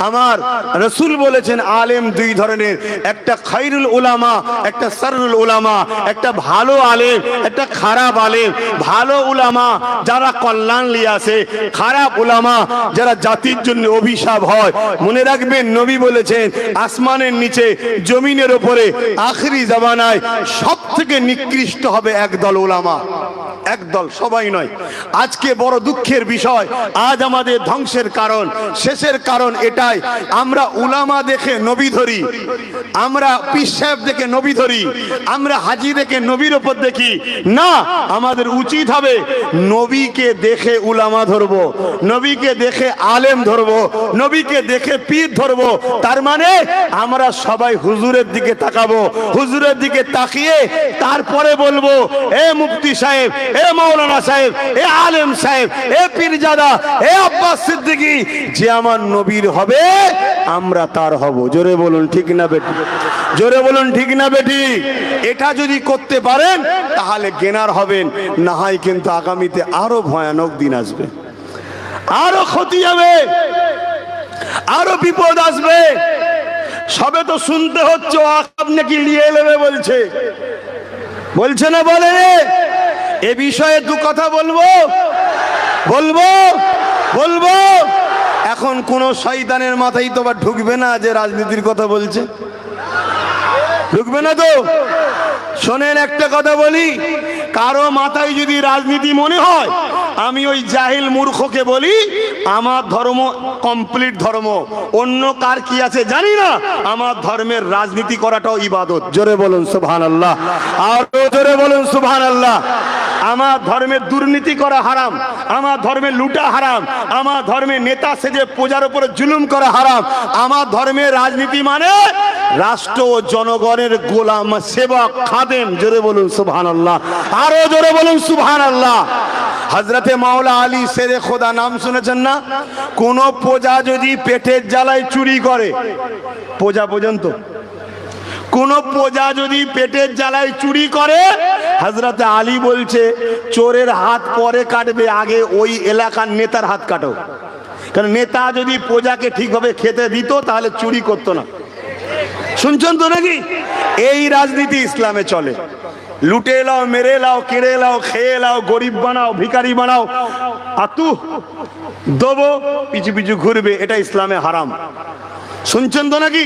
আমার রাসূল বলেছেন আলেম দুই ধরনের, একটা খায়রুল উলামা, একটা শাররুল উলামা। একটা ভালো আলেম, একটা খারাপ আলেম। ভালো উলামা যারা কল্যাণ নিয়ে আসে, খারাপ উলামা যারা জাতির জন্য অভিশাপ হয়। মনে রাখবেন নবী বলেছেন আসমানের নিচে জমিনের উপরে আখেরি জামানায় সব থেকে নিকৃষ্ট হবে একদল উলামা। একদল, সবাই নয়। আজকে বড় দুঃখের বিষয়, আজ আমাদের ধ্বংসের কারণ, শেষের কারণ এটাই, আমরা উলামা দেখে নবী ধরি, আমরা পীর সাহেব দেখে নবী ধরি, আমরা হাজী দেখে নবীর উপর দেখি না। আমাদের উচিত হবে নবীকে দেখে উলামা ধরবো, নবীকে দেখে আলেম ধরবো, নবীকে দেখে পীর ধরবো। তার মানে আমরা সবাই হুজুরের দিকে তাকাবো, হুজুরের দিকে তাকিয়ে তারপরে বলবো এ মুফতি সাহেব, এ মাওলানা সাহেব, এ আলেম সাহেব, এ পীরজাদা, এ আব্বাস সিদ্দিকী, যে আমার নবীর হবে আমরা তার হব। জোরে বলুন ঠিক না বেটি? জোরে বলুন ঠিক না বেটি? এটা যদি করতে পারেন তাহলে গেনার হবেন, না হয় কিন্তু আগামীতে আরো ভয়ানক দিন আসবে, আরো ক্ষতি হবে, আরো বিপদ আসবে। সবে তো শুনতে হচ্ছে আকাব নাকি নিয়ে নেবে বলছে, বলছে না? বলে এ বিষয়ে দু কথা বলবো। এখন কোন শয়তানের মাথায় তো বা ঢুকবে না যে রাজনীতির কথা বলছে, ঢুকবে না তো। শোনেন একটা কথা বলি, কারো মাথায় যদি রাজনীতি মনে হয়, আমি ওই জাহিল মূর্খকে বলি আমার ধর্ম কমপ্লিট ধর্ম, অন্য কার কি আছে জানি না, আমার ধর্মের রাজনীতি করাটাও ইবাদত। জোরে বলুন সুবহানাল্লাহ, আর জোরে বলুন সুবহানাল্লাহ। আমার ধর্মের দুর্নীতি করা হারাম, আমার ধর্মে লুটা হারাম, আমার ধর্মে নেতা সেজে প্রজার উপরে জুলুম করা হারাম। আমার ধর্মের রাজনীতি মানে রাষ্ট্র ও জনগণের গোলাম, সেবক, খাদেম। জোরে বলুন সুবহানাল্লাহ, আরো জোরে বলুন সুবহানাল্লাহ। হযরতে মাওলা আলী শেরে খোদা নাম শুনেছেন না? কোন প্রজা যদি পেটের জ্বালায় চুরি করে, প্রজা পর্যন্ত কোন প্রজা যদি পেটের জ্বালায় চুরি করে, হযরতে আলী বলছে চোরের হাত পরে কাটবে, আগে ওই এলাকার নেতার হাত কাটো। কারণ নেতা যদি প্রজাকে ঠিকভাবে খেতে দিত তাহলে চুরি করতো না। শুনছেন তো নাকি? এই রাজনীতি ইসলামে চলে। লুটে লাও, মেরে লাও, কেড়ে লাও, খেয়ে লাও, গরিব বানাও, ভিখারি বানাও, আতু দেবো, পিছু পিছু ঘুরবে, এটা ইসলামে হারাম। শুনছেন তো নাকি?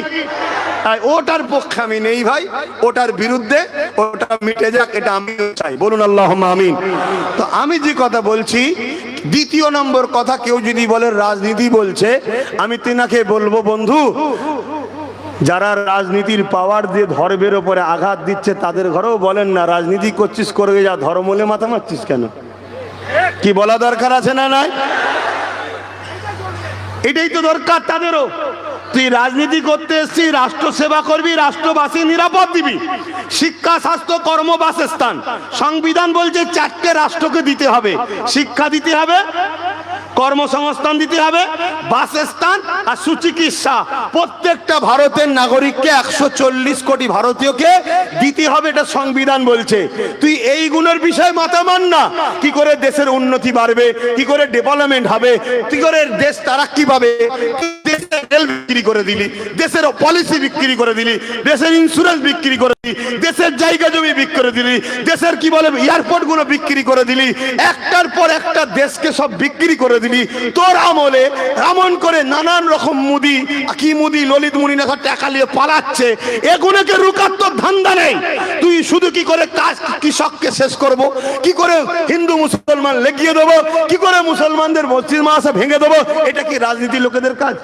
ওটার পক্ষে আমি নেই ভাই, ওটার বিরুদ্ধে, ওটা মিটে যাক, এটা আমি চাই। বলুন আল্লাহুম্মা আমিন। তো আমি যে কথা বলছি, দ্বিতীয় নম্বর কথা, কেউ যদি বলে রাজনীতি বলছে, আমি তিনাকে বলবো বন্ধু, যারা রাজনীতির পাওয়ার দিয়ে ধর্মের উপরে আঘাত দিচ্ছে তাদের ঘরেও বলেন না রাজনীতি করছিস করে যা, ধর্ম হলে মাথা মারছিস কেন? কি বলা দরকার আছে না? নাই, এটাই তো দরকার তাদেরও। তুই রাজনীতি করতে এসছিস, রাষ্ট্র সেবা করবি, রাষ্ট্রবাসী নিরাপদ দিবি, শিক্ষা, স্বাস্থ্য, কর্ম, বাসস্থান। সংবিধান বলছে 4টে রাষ্ট্রকে দিতে হবে, শিক্ষা দিতে হবে, কর্মসংস্থান দিতে হবে, বাসস্থান আর সুচিকিৎসা। প্রত্যেকটা ভারতের নাগরিককে 140 কোটি ভারতীয়কে দিতে হবে, এটা সংবিধান বলছে। তুই এই গুণের বিষয় মাথা মান না। কি করে দেশের উন্নতি বাড়বে, কি করে ডেভেলপমেন্ট হবে, কি করে দেশ তারাক্কি পাবে। দেশের রেল বিক্রি করে দিলি, দেশের পলিসি বিক্রি করে দিলি, দেশের ইন্স্যুরেন্স বিক্রি করে দিলি, দেশের জায়গা জমি বিক্রি করে দিলি, দেশের কি বলে এয়ারপোর্ট গুলো বিক্রি করে দিলি, একটার পর একটা দেশকে সব বিক্রি করে দিলি। তোর আমলে এমন করে নানান রকম মুদি, কি মুদি, ললিত মুনি না টাকা নিয়ে পালাচ্ছে, এগুলোকে রুকার তোর ধান্দা নেই। তুই শুধু কি করে কাজ কৃষককে শেষ করব, কি করে হিন্দু মুসলমান লেগিয়ে দেবো, কি করে মুসলমানদের মসজিদ মাদ্রাসা ভেঙে দেবো, এটা কি রাজনীতি লোকেদের কাজ?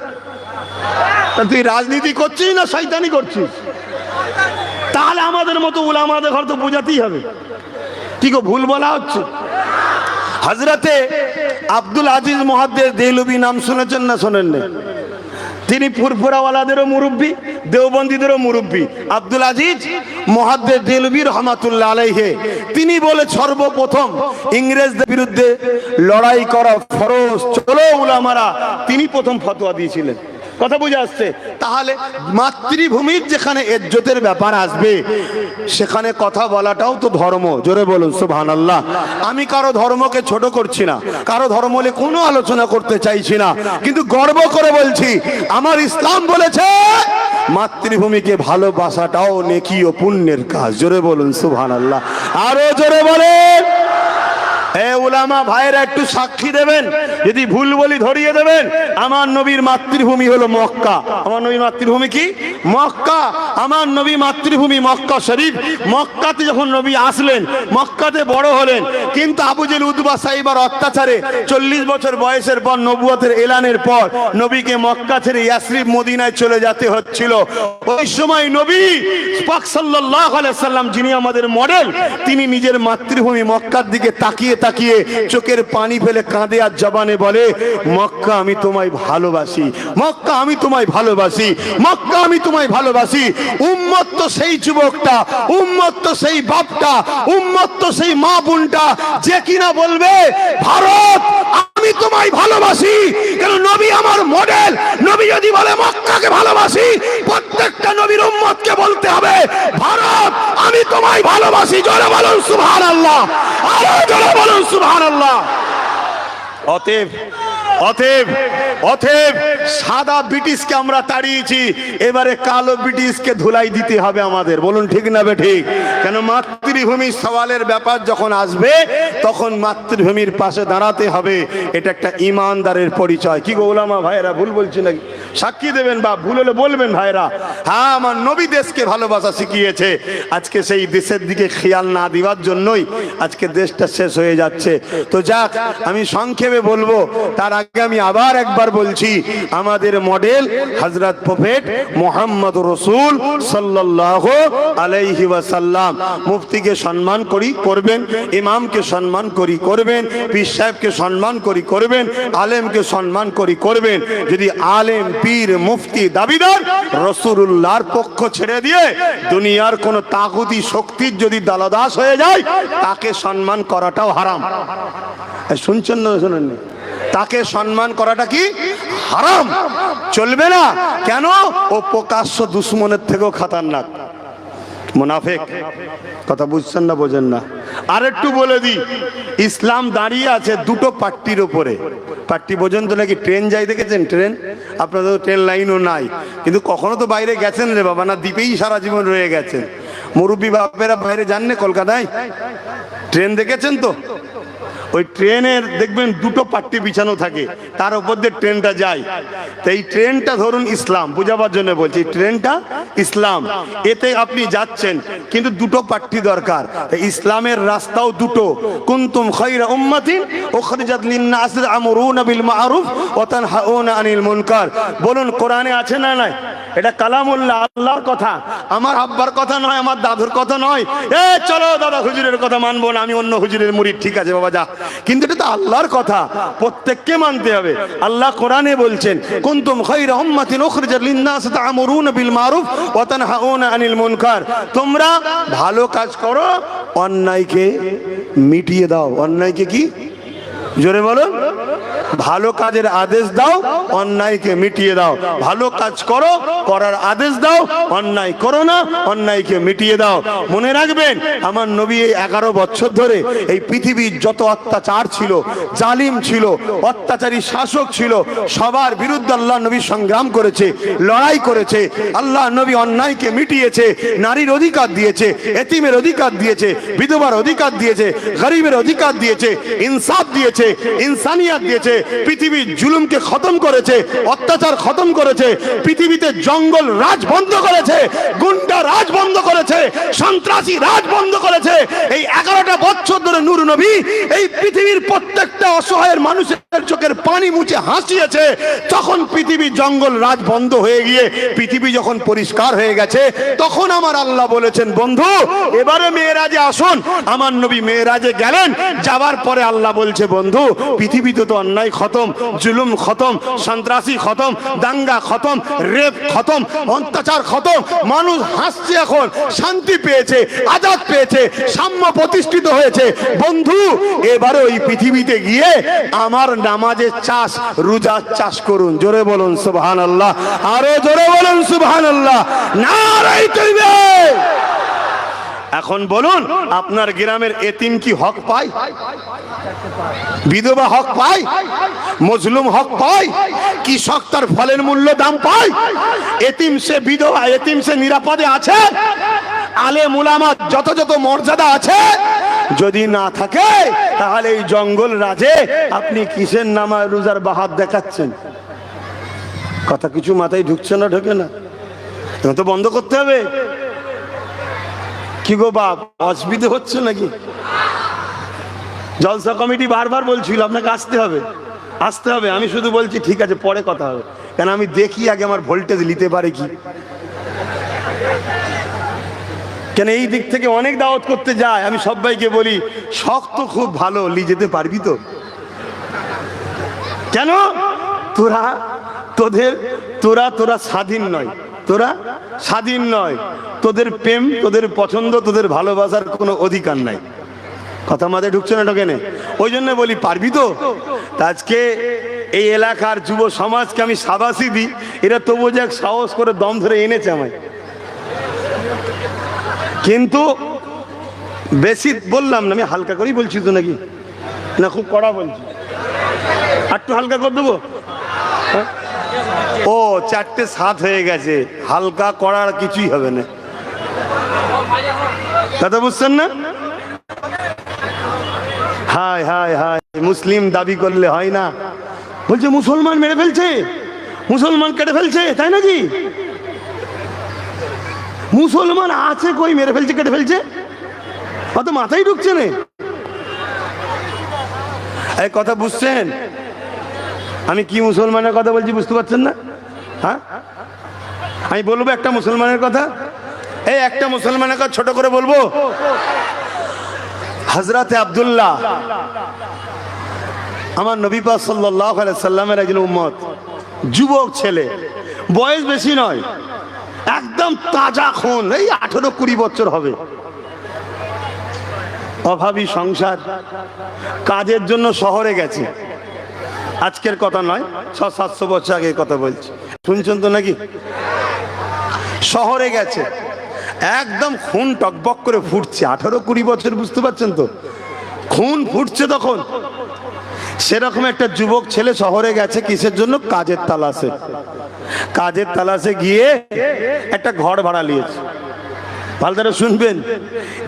তুই রাজনীতি করছিস না শয়তানি করছিস? তাহলে আমাদের মতো উলামাদের ঘর তো বোঝাতেই হবে। কি গো ভুল বলা হচ্ছে? হযরতে আব্দুল আজিজ মুহাদ্দিস দেহলভী নাম শুনেছেন না শোনেন না? তিনি ফুরফুরাওয়ালাদেরও মুরব্বী, দেওবন্দীদেরও মুরব্বী। আব্দুল আজিজ মুহাদ্দিস দেহলভী রাহমাতুল্লাহ আলাইহি তিনি বলে সর্বপ্রথম ইংরেজদের বিরুদ্ধে লড়াই করা ফরজ, চলো উলামারা, তিনি প্রথম ফতোয়া দিয়েছিলেন। কথা বুঝে আসছে? তাহলে মাতৃভূমির যেখানে ইজ্জতের ব্যাপার আসবে সেখানে কথা বলাটাও তো ধর্ম। জোরে বলুন সুবহানাল্লাহ। আমি কারো ধর্মকে ছোট করছি না, কারো ধর্ম নিয়ে কোনো আলোচনা করতে চাইছি না, কিন্তু গর্ব করে বলছি আমার ইসলাম বলেছে মাতৃভূমিকে ভালোবাসাটাও নেকি ও পুণ্যের কাজ। জোরে বলুন সুবহানাল্লাহ। আরো জোরে বলেন। হে উলামা ভাইরা একটু সাক্ষী দেবেন, যদি ভুল বলি ধরিয়ে দেবেন। আমার নবীর মাতৃভূমি হলো মক্কা। আমার নবীর মাতৃভূমি কি? মক্কা। আমার নবী মাতৃভূমি মক্কা শরীফ। মক্কাতে যখন নবী আসলেন, মক্কাতে বড় হলেন, কিন্তু আবু জেল উতবা সাইবার অত্যাচারে 40 বছর বয়সের পর নবুয়তের এলানের পর নবীকে মক্কা ছেড়ে ইয়াসরিব মদিনায় চলে যেতে হচ্ছিল। ওই সময় নবী পাক সাল্লাল্লাহু আলাইহি সাল্লাম, যিনি আমাদের মডেল, তিনি নিজের মাতৃভূমি মক্কার দিকে তাকিয়ে তাকিয়ে চোখের পানি ফেলে কাঁদে আর জবানে বলে, মক্কা আমি তোমায় ভালোবাসি, মক্কা আমি তোমায় ভালোবাসি, মক্কা আমি তোমায় ভালোবাসি। উম্মত তো সেই যুবকটা, উম্মত তো সেই বাপটা, উম্মত তো সেই মা বোনটা যে কিনা বলবে ভারত আমি তোমায় ভালোবাসি। কেন? নবী আমার মডেল। নবী যদি বলে মক্কাকে ভালোবাসি, প্রত্যেকটা নবীর উম্মতকে বলতে হবে ভারত আমি তোমায় ভালোবাসি। জোরে বলুন সুবহানাল্লাহ, আরো জোরে বলুন সুবহানাল্লাহ। অতএব অতএব অতএব সাদা ব্রিটিশকে আমরা তাড়িয়েছি, এবারে কালো ব্রিটিশকে ধুলাই দিতে হবে আমাদের। বলুন ঠিক না বেঠিক? কেন? মাতৃভূমির সওয়ালের ব্যাপার যখন আসবে তখন মাতৃভূমির পাশে দাঁড়াতে হবে। এটা একটা ইমানদারের পরিচয়। কি গো উলামা ভাইরা, ভুল বলছি নাকি? সাক্ষী দেবেন বা ভুল হলে বলবেন ভাইরা। হ্যাঁ, আমার নবী দেশকে ভালোবাসা শিখিয়েছে। আজকে সেই দেশের দিকে খেয়াল না দেওয়ার জন্যই আজকে দেশটা শেষ হয়ে যাচ্ছে। তো যাক, আমি সংক্ষেপে বলবো, তার আগে আমি আবার একবার বলছি, আমাদের মডেল হযরত প্রফেট মুহাম্মদুর রাসূল সাল্লাল্লাহু আলাইহি ওয়াসাল্লাম। মুফতিকে সম্মান করি করবেন, ইমামকে সম্মান করি করবেন, পীর সাহেবকে সম্মান করি করবেন, আলেমকে সম্মান করি করবেন। যদি আলেম, পীর, মুফতি দাবিদার রাসূলুল্লাহর পক্ষ ছেড়ে দিয়ে দুনিয়ার কোন তাগুতি শক্তির যদি দালদাস হয়ে যায়, তাকে সম্মান করাটাও হারাম। শুনছেন না শুনেন? তাকে সম্মান করাটা কি হারাম, চলবে না। কেন? ও প্রকাশ্য দুশ্মনের থেকেও খাতারনাক, মুনাফিক। কথা বুঝছেন না বোঝেন না? আর একটু বলে দিই, ইসলাম দাঁড়িয়ে আছে দুটো পাট্টির উপরে। পাট্টি পর্যন্ত নাকি ট্রেন যাই, দেখেছেন ট্রেন? আপনাদের ট্রেন লাইনও নাই, কিন্তু কখনো তো বাইরে গেছেন রে বাবা? না দ্বীপেই সারা জীবন রয়ে গেছেন। মুরব্বী বাপেরা বাইরে যান না কলকাতায়? ট্রেন দেখেছেন তো? ওই ট্রেনের দেখবেন দুটো পাট্টি বিছানো থাকে, তার উপর দিয়ে ট্রেনটা যায়। তো এই ট্রেনটা ধরুন ইসলাম, বুঝাবার জন্য বলছি, ট্রেনটা ইসলাম, এতে আপনি যাচ্ছেন, কিন্তু দুটো পাট্টি দরকার। ইসলামের রাস্তাও দুটো। কুনতুম খায়রা উম্মাতিন উখরিজাত লিন-নাস তা'মুরুনা বিল মা'রুফ ওয়া তানহাউনা আনিল মুনকার। বলুন কোরআনে আছে না নাই? এটা কালামুল্লাহ, আল্লাহর কথা, আমার আব্বার কথা নয়, আমার দাদুর কথা নয়। চলো দাদা হুজুরের কথা মানবো না, আমি অন্য হুজুরের মুরিদ, ঠিক আছে বাবা যা, কিন্তু এটা তো আল্লাহর কথা, প্রত্যেককে মানতে হবে। আল্লাহ কোরআনে বলছেন, কুনতুম খায়রা উম্মাতিন উখরিজাত লিন-নাস তা'মুরুনা বিল মা'রুফ ওয়া তানহাউনা আনিল মুনকার। তোমরা ভালো কাজ করো, অন্যায়কে মিটিয়ে দাও। অন্যায়কে কি? জোরে বলো। ভালো কাজের আদেশ দাও, অন্যায়কে মিটিয়ে দাও। ভালো কাজ করো, করার আদেশ দাও, অন্যায় করো না, অন্যায়কে মিটিয়ে দাও। মনে রাখবেন, আমার নবী এই 11 বছর ধরে এই পৃথিবীর যত অত্যাচার ছিল, জালিম ছিল, অত্যাচারী শাসক ছিল, সবার বিরুদ্ধে আল্লাহ নবী সংগ্রাম করেছে, লড়াই করেছে। আল্লাহ নবী অন্যায়কে মিটিয়েছে, নারীর অধিকার দিয়েছে, এতিমের অধিকার দিয়েছে, বিধবার অধিকার দিয়েছে, গরিবের অধিকার দিয়েছে, ইনসাফ দিয়েছে, ইনসানিয়াত দিয়েছে। পৃথিবীর জুলুমকে খতম করেছে, অত্যাচার খতম করেছে, পৃথিবীতে জঙ্গল রাজ বন্ধ করেছে, গুন্ডা রাজ বন্ধ করেছে, সন্ত্রাসী রাজ বন্ধ করেছে। এই 11টা বছর ধরে নূর নবী এই পৃথিবীর প্রত্যেকটা অসহায়ের মানুষের চোখের পানি মুছে হাসিয়েছে। তখন পৃথিবী জঙ্গল রাজ বন্ধ হয়ে গিয়ে পৃথিবী যখন পরিষ্কার হয়ে গেছে, তখন আমার আল্লাহ বলেছেন, বন্ধু এবারে মেয়েরাজে আসুন। আমার নবী মেয়েরাজে গেলেন, যাবার পরে আল্লাহ বলছে, বন্ধু পৃথিবীতে তো অন্যায় খতম, জুলুম খতম, সন্ত্রাসী খতম, দাঙ্গা খতম, রেপ খতম, অত্যাচার খতম, মানুষ হাসছে, এখন শান্তি পেয়েছে, আজাদ পেয়েছে, সাম্য প্রতিষ্ঠিত হয়েছে। বন্ধু এবারে ওই পৃথিবীতে গিয়ে আমার নামাজের চাষ, রোজার চাষ করুন। জোরে বলুন সুবহানাল্লাহ, আরো জোরে বলুন সুবহানাল্লাহ, নারায়ে তাকবীর। এখন বলুন, আপনার গ্রামের এতিম কি হক পায়? বিধবা হক পায়? মজলুম হক পায়? কৃষক তার ফলের মূল্য দাম পায়? এতিম সে বিধবা, এতিম সে নিরাপদে আছে? আলেম উলামা যত যত মর্যাদা আছে যদি না থাকে, তাহলে এই জঙ্গল রাজে আপনি কিসের নামায় রোজার বাহার দেখাচ্ছেন? কথা কিছু মাথায় ঢুকছে না, ঢোকে না? তো বন্ধ করতে হবে। কি গো বাপ, অসুবিধা হচ্ছে নাকি? জলসা কমিটি বারবার বলছিল আপনাকে আসতে হবে, আসতে হবে। আমি শুধু বলছি ঠিক আছে, পরে কথা হবে, কেন আমি দেখি আগে আমার ভোল্টেজ নিতে পারে কি। কেন এই দিক থেকে অনেক দাওয়াত করতে যায়, আমি সবাইকে বলি শক্ত খুব ভালো, নিয়ে যেতে পারবি তো? কেন তোরা তোরা স্বাধীন নয়, তোরা স্বাধীন নয়, তোদের প্রেম, তোদের পছন্দ, তোদের ভালোবাসার কোনো অধিকার নাই। কথা মাথায় ঢুকছে না, ঢোকে না? ওই জন্য বলি পারবি তো? আজকে এই এলাকার যুব সমাজকে আমি সাবাসি দিই, এরা তবু যে সাহস করে দম ধরে এনেছে আমায়। কিন্তু বেশি বললাম না, আমি হালকা করেই বলছি তো, নাকি না খুব কড়া বলছি? একটু হালকা করে দেবো? ও 4:07 হয়ে গেছে, হালকা করার কিছুই হবে না, কথা বুঝছেন না? হায় হায় হায়, মুসলিম দাবি করলে হয় না, বলছে মুসলমান মেরে ফেলছে, মুসলমান কেটে ফেলছে, তাই নাকি? মুসলমান আছে কই মেরে ফেলছে, কেটে ফেলছে? অত মাথায় ঢুকছে না। এই কথা বুঝছেন? আমি কি মুসলমানের কথা বলছি বুঝতে পারছেন না? হ্যাঁ, আমি বলবো একটা মুসলমানের কথা, এই একটা মুসলমানের কথা ছোট করে বলবো। হযরতে আব্দুল্লাহ আমার নবী পাক সাল্লাল্লাহু আলাইহি সাল্লামের একজন উম্মত, যুবক ছেলে, বয়স বেশি নয়, একদম তাজা খুন, এই 18-20 বছর হবে। অভাবী সংসার, কাজের জন্য শহরে গেছে। আজকের কথা নয়, 600-700 বছর আগের কথা বলছি, শুনছেন তো নাকি? শহরে গেছে, একদম খুন টকবক করে ফুটছে, 18-20 বছর, বুঝতে পারছেন তো? খুন ফুটছে তখন। সেরকম একটা যুবক ছেলে শহরে গেছে, কিসের জন্য? কাজের তালাশে। কাজের তালাশে গিয়ে একটা ঘর ভাড়া নিয়েছে। ভালো করে শুনবেন,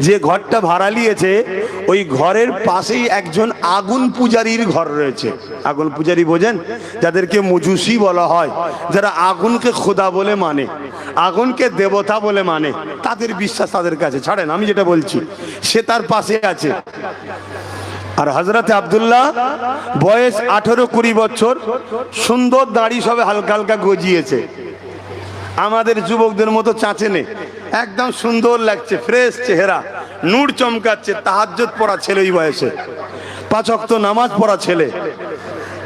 যে ঘরটা ভাড়া নিয়েছে ওই ঘরের পাশেই একজন আগুন পূজারীর ঘর রয়েছে। আগুন পূজারী বোঝেন? যাদেরকে মজুসি বলা হয়, যারা আগুনকে খোদা বলে মানে, আগুনকে দেবতা বলে মানে, তাদের বিশ্বাস তাদের কাছে। ছাড়েন, আমি যেটা বলছি, সে তার পাশে আছে। আর হযরতে আব্দুল্লাহ বয়স 18-20 বছর, সুন্দর দাড়ি সবে হালকা হালকা গজিয়েছে, আমাদের যুবকদের মতো চাচে নেই, একদম সুন্দর লাগছে, ফ্রেশ চেহারা, নূর চমকাচ্ছে। তাহাজ্জুদ পড়া ছেলে, ওই বয়সে 5 ওয়াক্ত নামাজ পড়া ছেলে,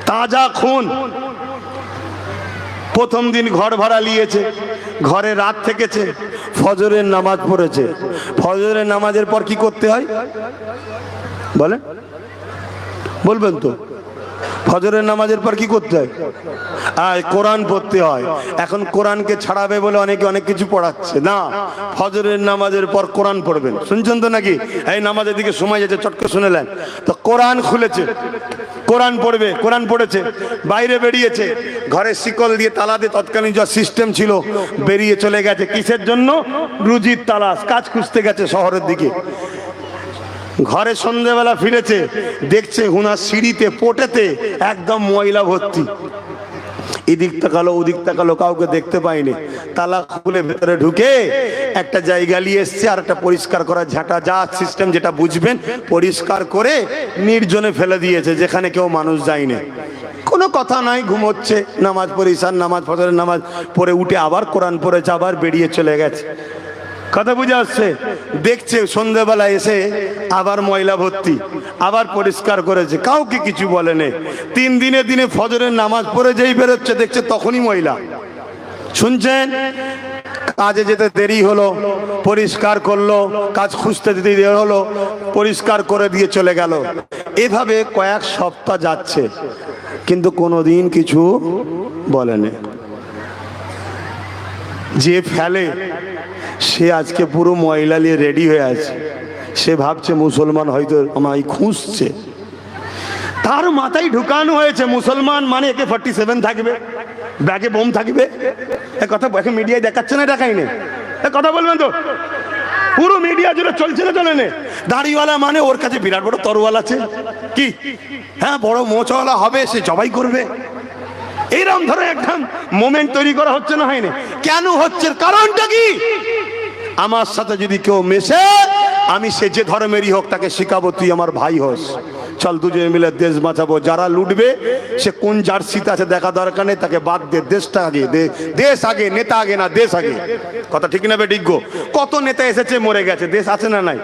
তাজা খুন। প্রথম দিন ঘর ভাড়া নিয়েছে, ঘরে রাত থেকেছে, ফজরের নামাজ পড়েছে। ফজরের নামাজের পর কি করতে হয় বলেন? বলবেন তো? ফজরের নামাজের পর কি করতে হয়? কোরআন পড়তে হয়। এখন কোরআনকে ছাড়াবে বলে অনেকে অনেক কিছু পড়াচ্ছে না, ফজরের নামাজের পর কোরআন পড়বেন। শুনছেন তো নাকি? এই নামাজের দিকে সময় যাচ্ছে, চটকে শুনেলেন তো, কোরআন খুলেছে, কোরআন পড়বে। কোরআন পড়েছে, বাইরে বেরিয়েছে, ঘরের শিকল দিয়ে তালা দিয়ে, তৎকালীন যা সিস্টেম ছিল, বেরিয়ে চলে গেছে। কিসের জন্য? রুজির তালাশ, কাজ খুঁজতে গেছে শহরের দিকে। ঘরে সন্ধ্যেবেলা ফিরেছে, দেখছে হুনার সিঁড়িতে পোটেতে একদম ময়লা ভর্তি। এদিক তাকালো ওদিক তাকালো, কাউকে দেখতে পাইনি। তালা খুলে ভেতরে ঢুকে একটা জায়গা নিয়ে এসছে, আর একটা পরিষ্কার করা ঝাঁটা যা সিস্টেম যেটা বুঝবেন পরিষ্কার করে নির্জনে ফেলে দিয়েছে, যেখানে কেউ মানুষ যায়নি। কোনো কথা নাই, ঘুমোচ্ছে। নামাজ পড়ে ঈশার নামাজ, ফজরের নামাজ পড়ে উঠে আবার কোরআন পড়েছে, আবার বেরিয়ে চলে গেছে। কথা বুঝে আসছে? দেখছে সন্ধ্যেবেলা এসে আবার ময়লা ভর্তি, আবার পরিষ্কার করেছে, কাউকে কিছু বলেনি। 3 দিনে দিনে ফজরের নামাজ পড়ে যেই বেরোচ্ছে দেখছে তখনই ময়লা। শুনছেন? কাজে যেতে দেরি হলো, পরিষ্কার করলো, কাজ খুঁজতে দিতে দেরি হলো, পরিষ্কার করে দিয়ে চলে গেল। এভাবে কয়েক সপ্তাহ যাচ্ছে, কিন্তু কোনোদিন কিছু বলেনি। যে ফেলে সে আজকে পুরো ময়লা নিয়ে রেডি হয়ে আছে। সে ভাবছে মুসলমান হয়তো আমায় খুঁজছে। তার মাথায় ঢুকানো হয়েছে মুসলমান মানে একে 47 থাকবে, ব্যাগে বোম থাকবে। এ কথা মিডিয়ায় দেখাচ্ছে না, দেখায়নি? এ কথা বলবেন তো? পুরো মিডিয়া জুড়ে চলছে না, চলে নে? দাড়িওয়ালা মানে ওর কাছে বিরাট বড় তরোয়াল আছে, কি হ্যাঁ বড় মোচওয়ালা হবে, সে জবাই করবে। এইরকম ধরে একদম মোমেন্ট তৈরি করা হচ্ছে না, হয়নি? কেন হচ্ছে? কারণটা কি? আমার সাথে যদি কেউ মেশে, আমি সে যে ধর্মেরই হোক তাকে শিখাবো, তুই আমার ভাই হোস, চল দুজনে মিলে দেশ বাঁচাবো। যারা লুটবে সে কোন জার্সিতে আছে দেখা দরকার নেই, তাকে বাদ দে। দেশটা আগে, দেশ আগে, নেতা আগে না, দেশ আগে। কথা ঠিক না বেঠিক গো? কত নেতা এসেছে মরে গেছে, দেশ আছে না নাই?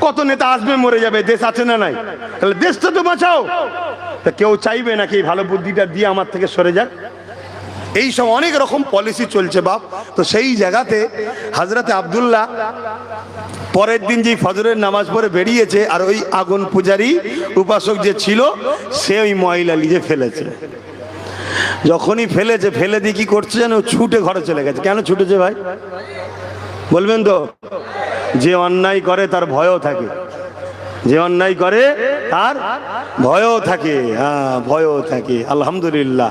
কত নেতা আসবে মরে যাবে, দেশ আছে না নাই? তাহলে দেশটা তো বাঁচাও। তা কেউ চাইবে নাকি ভালো বুদ্ধিটা দিয়ে আমার থেকে সরে যাক? এই সব অনেক রকম পলিসি চলছে বাপ। তো সেই জায়গাতে হযরতে আব্দুল্লাহ পরের দিন যে ফজরের নামাজ পড়ে বেরিয়েছে, আর ওই আগুন পূজারী উপাসক যে ছিল সে ওই ময়লা লিজে ফেলেছে। যখনই ফেলেছে, ফেলে দিয়ে কি করছে যেন, ছুটে ঘরে চলে গেছে। কেন ছুটেছে ভাই বলবেন তো? যে অন্যায় করে তার ভয়ও থাকে, যে অন্যায় করে তার ভয়ও থাকে। হ্যাঁ, ভয়ও থাকে। আলহামদুলিল্লাহ,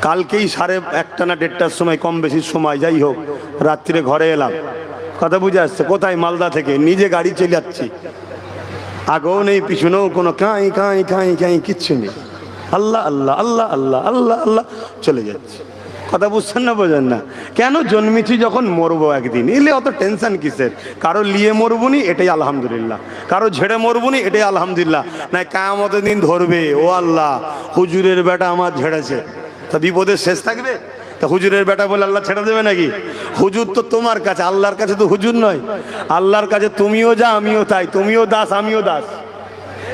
কালকেই 1:30 না 1:30টার সময়, কম বেশি সময় যাই হোক, রাত্রিরে ঘরে এলাম। কথা বুঝে আসছে? কোথায়? মালদা থেকে। নিজে গাড়ি চলে যাচ্ছি, আগেও নেই পিছনেও কোনো কাঁই কাঁই কাঁই কাঁই কিচ্ছু নেই। আল্লাহ আল্লাহ আল্লাহ আল্লাহ আল্লাহ আল্লাহ চলে যাচ্ছে। কথা বুঝছেন না? বোঝেন না? কেন? জন্মেছি যখন, মরবো একদিন। এলে অত টেনশন কিসের? কারো লিয়ে মরবুনি, এটাই আলহামদুলিল্লাহ। কারো ঝেড়ে মরবুনি, এটাই আলহামদুলিল্লাহ। না কিয়ামতের দিন ধরবে, ও আল্লাহ হুজুরের বেটা আমার ঝেড়েছে, তা বিপদের শেষ থাকবে? তা হুজুরের বেটা বলে আল্লাহ ছেড়ে দেবে নাকি? হুজুর তো তোমার কাছে, আল্লাহর কাছে তো হুজুর নয়। আল্লাহর কাছে তুমিও যা, আমিও তাই, তুমিও দাস আমিও দাস।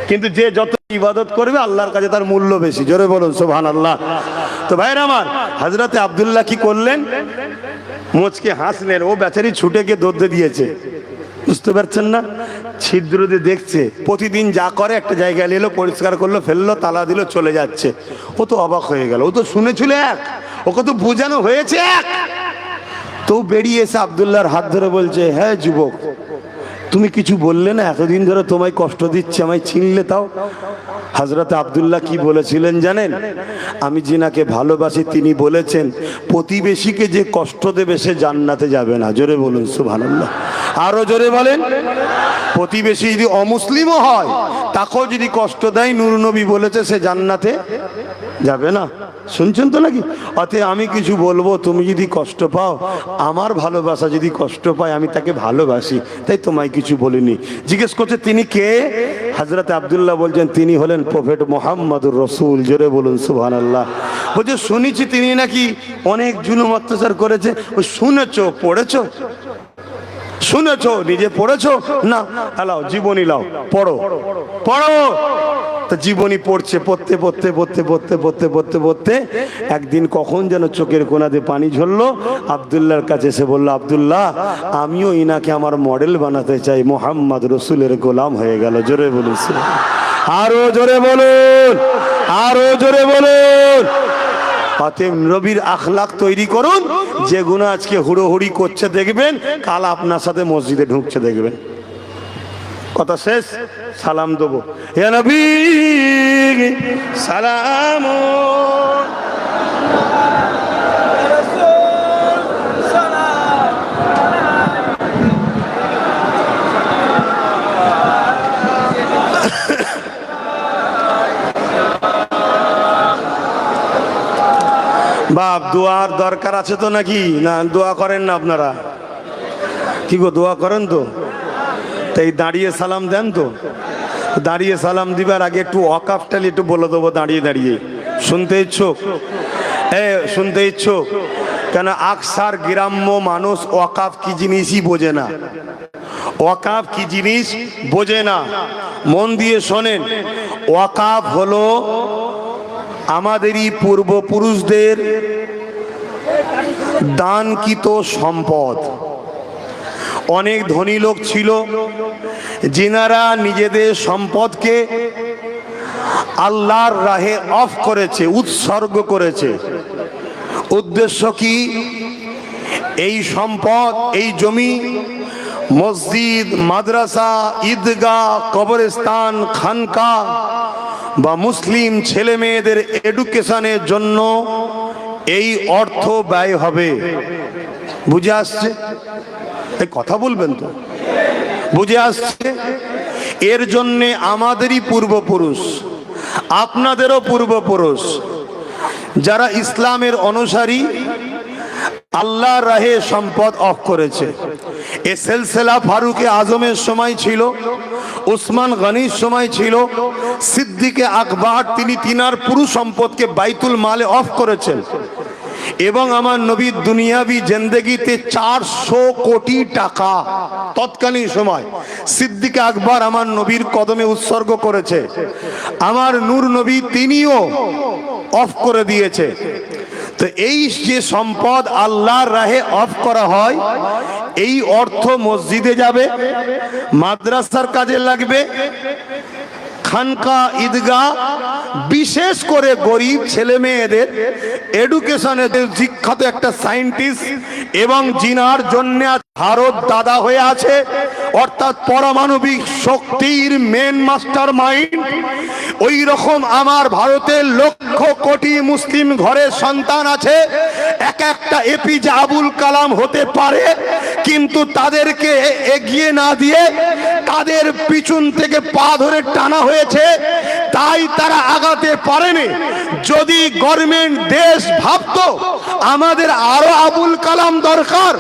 কিন্তু যে যত ইবাদত করবে আল্লাহর কাছে তার মূল্য বেশি। জোরে বলুন সুবহানাল্লাহ। তো ভাইরা আমার, হযরতে আব্দুল্লাহ কি করলেন? মুচকে হাসলেন। ও বেচারি ছুটে গিয়ে দৌড়ে দিয়েছে। বুঝতে পারছেন না? ছিদ্র দিয়ে দেখছে, প্রতিদিন যা করে একটা জায়গায় এলো, পরিষ্কার করলো, ফেললো, তালা দিল, চলে যাচ্ছে। ও তো অবাক হয়ে গেল। ও তো শুনেছিল এক, ওকে তো বোঝানো হয়েছে এক। তো বেরিয়ে এসে আব্দুল্লাহর হাত ধরে বলছে, হ্যাঁ যুবক, তুমি কিছু বললে না, এতদিন ধরে তোমায় কষ্ট দিচ্ছে, আমায় চিনলে তাও? হযরত আব্দুল্লাহ কি বলেছিলেন জানেন? আমি যিনাকে ভালোবাসি তিনি বলেছেন, প্রতিবেশীকে যে কষ্ট দেবে সে জান্নাতে যাবে না। জোরে বলুন সুবহানাল্লাহ। আরো জোরে বলেন। প্রতিবেশী যদি অমুসলিমও হয়, তাকেও যদি কষ্ট দেয়, নূর নবী বলেছে সে জান্নাতে যাবে না। শুনছেন তো নাকি? অতএব আমি কিছু বলবো, তুমি যদি কষ্ট পাও, আমার ভালোবাসা যদি কষ্ট পায়, আমি তাকে ভালোবাসি, তাই তোমায় কিছু বলিনি। জিজ্ঞেস করছে তিনি কে? হযরত আব্দুল্লাহ বলছেন তিনি হলেন প্রফেট মুহাম্মদুর রাসূল। জোরে বলুন সুবহানাল্লাহ। বলছে শুনেছি তিনি নাকি অনেক জুলুম অত্যাচার করেছে। ও শুনেছো, পড়েছো? শুনেছো, নিজে পড়েছো? না, লাও জীবনী লাও, পড়ো পড়ো। তো জীবনী পড়ছে, পড়তে পড়তে পড়তে পড়তে পড়তে পড়তে পড়তে একদিন কখন যেন চোখের কোণাতে পানি ঝরলো। আব্দুল্লাহর কাছে এসে বললো, আব্দুল্লাহ আমিও ইনাকে আমার মডেল বানাতে চাই, মুহাম্মদ রসুলের গোলাম হয়ে গেল। জোরে বলুন, আরো জোরে বলুন, আরো জোরে বলুন। অতএব নবীর আখলাক তৈরি করুন। যেগুলো আজকে হুড়োহুড়ি করছে দেখবেন, কাল আপনার সাথে মসজিদে ঢুকছে দেখবেন। কথা শেষ, সালাম দেবো, হে নবী সালাম। বাপ দোয়ার দরকার আছে তো নাকি? না দোয়া করেন না আপনারা? কি গো, দোয়া করেন তো? তাই দাঁড়িয়ে সালাম দেন তো? দাঁড়িয়ে সালাম দিবার আগে একটু ওয়াকাফটালি একটু বলে দেবো দাঁড়িয়ে দাঁড়িয়ে। শুনতে ইচ্ছুক? শুনতে ইচ্ছুক? কেন আকসার গ্রাম্য মানুষ ওয়াকাফ কি জিনিসই বোঝে না। ওয়াকাফ কি জিনিস বোঝে না। মন দিয়ে শোনেন, ওয়াকাফ হলো আমাদেরই পূর্বপুরুষদের দানকৃত সম্পদ। অনেক ধনী লোক ছিল যিনারা নিজেদের সম্পদকে আল্লাহর রাহে অফ করেছে, উৎসর্গ করেছে। উদ্দেশ্য কি? এই সম্পদ, এই জমি, মসজিদ, মাদ্রাসা, ঈদগাহ, কবরস্থান, খানকা বা মুসলিম ছেলে মেয়েদের এডুকেশনের জন্য এই অর্থ ব্যয় হবে। বুঝে আসছে? এই কথা বলবেন তো? বুঝে আসছে? এর জন্যে আমাদেরই পূর্বপুরুষ, আপনাদেরও পূর্বপুরুষ যারা ইসলামের অনুসারী আল্লাহর রাহে সম্পদ অফ করেছে। এ সিলসিলা ফারুকে আজমের সময় ছিল, উসমান গনির সময় ছিল, সিদ্দিকে আকবর তিনি তিনার পুরো সম্পদকে বাইতুল মালে অফ করেছেন। এবং আমার নবীর দুনিয়াবি জিন্দেগিতে 400 কোটি টাকা তৎকালীন সময় সিদ্দিকে আকবর আমার নবীর কদমে উৎসর্গ করেছে। আমার নূর নবী তিনিও অফ করে দিয়েছে। তো এই যে সম্পদ আল্লাহর রাহে অফ করা হয়, এই অর্থ মসজিদে যাবে, মাদ্রাসার কাজে লাগবে, খানকা, ঈদগাহ, বিশেষ করে গরিব ছেলে মেয়েদের এডুকেশনের শিক্ষাতে একটা সায়েন্টিস্ট এবং জিনার জন্য ভারত দাদা হয়ে আছে, অর্থাৎ পারমাণবিক শক্তির মেন মাস্টার মাইন্ড। ওই রকম আমার ভারতের লক্ষ কোটি মুসলিম ঘরের সন্তান আছে। এক একটা এপিজে আবুল কালাম হতে পারে, কিন্তু তাদেরকে এগিয়ে না দিয়ে তাদের পিছন থেকে পা ধরে টানা হয়েছে, তাই তারা আগাতে পারেনি। যদি গভর্নমেন্ট দেশ ভাবতো আমাদের আরো আবুল কালাম দরকার,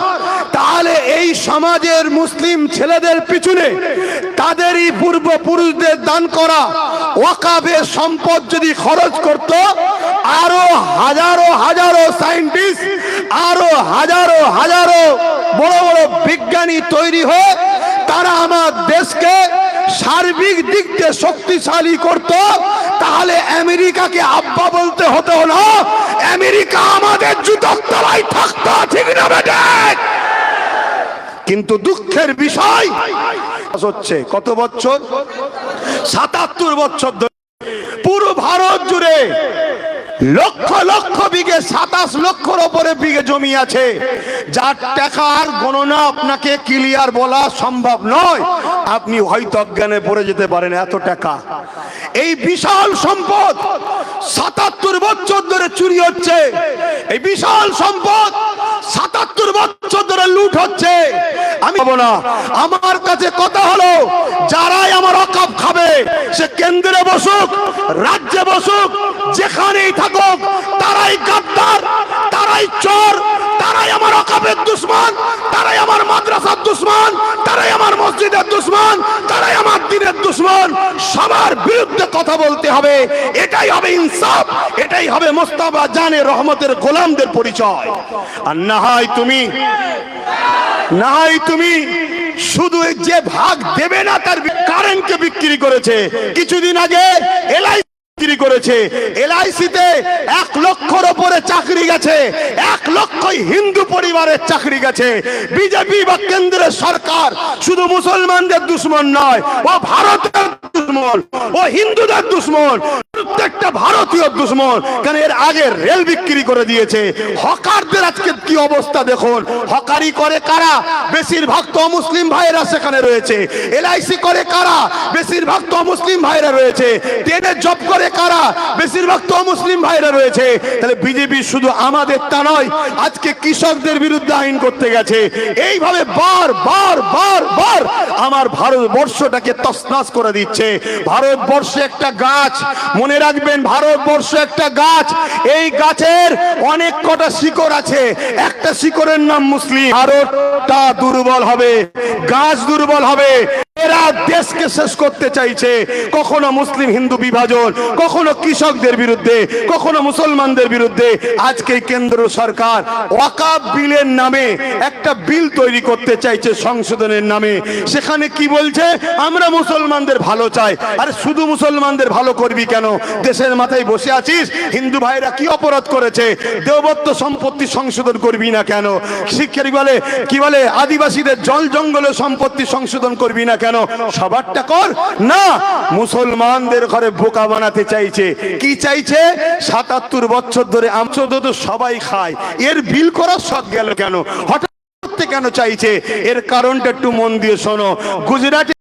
তাহলে এই সমাজের মুসলিম ছেলেদের পিছনে তাদেরই পূর্বপুরুষদের দান করা ওয়াকাফের সম্পদ যদি খরচ করত, আরো হাজারো হাজারো সায়েন্টিস্ট, আরো হাজারো হাজারো বড় বড় বিজ্ঞানী তৈরি হয়ে তারা আমার দেশকে সার্বিক দিক দিয়ে শক্তিশালী করত। তাহলে আমেরিকাকে আব্বা বলতে হতো না, আমেরিকা আমাদের জুতোর তলায় থাকতো, ঠিক না বেটা? কিন্তু দুঃখের বিষয় হচ্ছে কত বছর, ৭৭ বছর ধরে পুরো ভারত জুড়ে লক্ষ লক্ষ বিঘে, ২৭ লক্ষর উপরে বিঘে জমি আছে, যার টাকার গণনা আপনাকে ক্লিয়ার বলা সম্ভব নয়। আপনি হয়তো অজ্ঞানে পড়ে যেতে পারেন, এত টাকা। এই বিশাল সম্পদ ৭৭ বছর ধরে চুরি হচ্ছে, এই বিশাল সম্পদ ৭৭ বছর ধরে লুট হচ্ছে। আমি বলবো না, আমার কাছে কথা হলো, যারাই আমার ওয়াকাফ খাবে, সে কেন্দ্রে বসুক, রাজ্যে বসুক, যেখানেই থাকুক, তারাই গাদ্দার, তারাই চোর, তারাই আমার ওয়াকাফের দুশমন, তারাই আমার মাদ্রাসার দুশমন, তারাই আমার মসজিদের দুশমন, তারাই আমার দ্বীনের দুশমন। সবার বিরুদ্ধে কথা বলতে হবে, এটাই হবে ইনসাফ, এটাই হবে মোস্তফা জানে রহমতের গোলামদের পরিচয়। আর না হয় তুমি শুধু যে ভাগ দেবে না, তার কারেন্টকে বিক্রি করেছে। কিছুদিন আগে বিক্রি করেছে, এলআইসিতে ১ লক্ষর উপরে চাকরি গেছে, ১ লক্ষই হিন্দু পরিবারের চাকরি গেছে। বিজেপি বা কেন্দ্রের সরকার শুধু মুসলমানদের দুশমন নয়, ও ভারতের দুশমন, ও হিন্দুদের দুশমন, প্রত্যেকটা ভারতীয় দুশমন। কারণ এর আগে রেল বিক্রি করে দিয়েছে। হকারদের আজকে কি অবস্থা দেখুন। হকারি করে কারা? বেশিরভাগ তো মুসলিম ভাইরা সেখানে রয়েছে। এলআইসি করে কারা? বেশিরভাগ তো মুসলিম ভাইরা রয়েছে। ট্রেনে জব করে কারা? বেশিরভাগ তো মুসলিম ভাইরা রয়েছে। তাহলে বিজেপি শুধু আমাদের তা নয়, আজকে কৃষকদের বিরুদ্ধে আইন করতে গেছে। এইভাবে বার বার বার বার আমার ভারতবর্ষটাকে তছনছ করে দিচ্ছে। ভারতবর্ষে একটা গাছ, মনে মনে রাখবেন, ভারতবর্ষ একটা গাছ, এই গাছের অনেক কটা শিকড় আছে, একটা শিকড়ের নাম মুসলিম। ভারতটা দুর্বল হবে, গাছ দুর্বল হবে। এরা দেশকে শেষ করতে চাইছে, কখনো মুসলিম হিন্দু বিভাজন, কখনো কৃষকদের বিরুদ্ধে, কখনো মুসলমানদের বিরুদ্ধে। আজকে কেন্দ্র সরকার ওয়াকফ বিলের নামে একটা বিল তৈরি করতে চাইছে সংশোধনের নামে। সেখানে কি বলছে, আমরা মুসলমানদের ভালো চাই। আরে শুধু মুসলমানদের ভালো করবি কেন? দেশের মাথায় বসে আছিস, হিন্দু ভাইরা কি অপরাধ করেছে? দেবত্ব সম্পত্তি সংশোধন করবি না কেন? শিক্ষার্থী বলে কি বলে, আদিবাসীদের জল জঙ্গলের সম্পত্তি সংশোধন করবি না কেন? সবারটা কর না। মুসলমানদের ঘরে বোকা বানাতে চাইছে। কি চাইছে? ৭৭ বছর ধরে আমচোদ তো সবাই খায়, এর বিল করার শখ গেল কেন? হঠাৎ কেন চাইছে? এর কারণটা একটু মন দিয়ে শোনো। গুজরাটে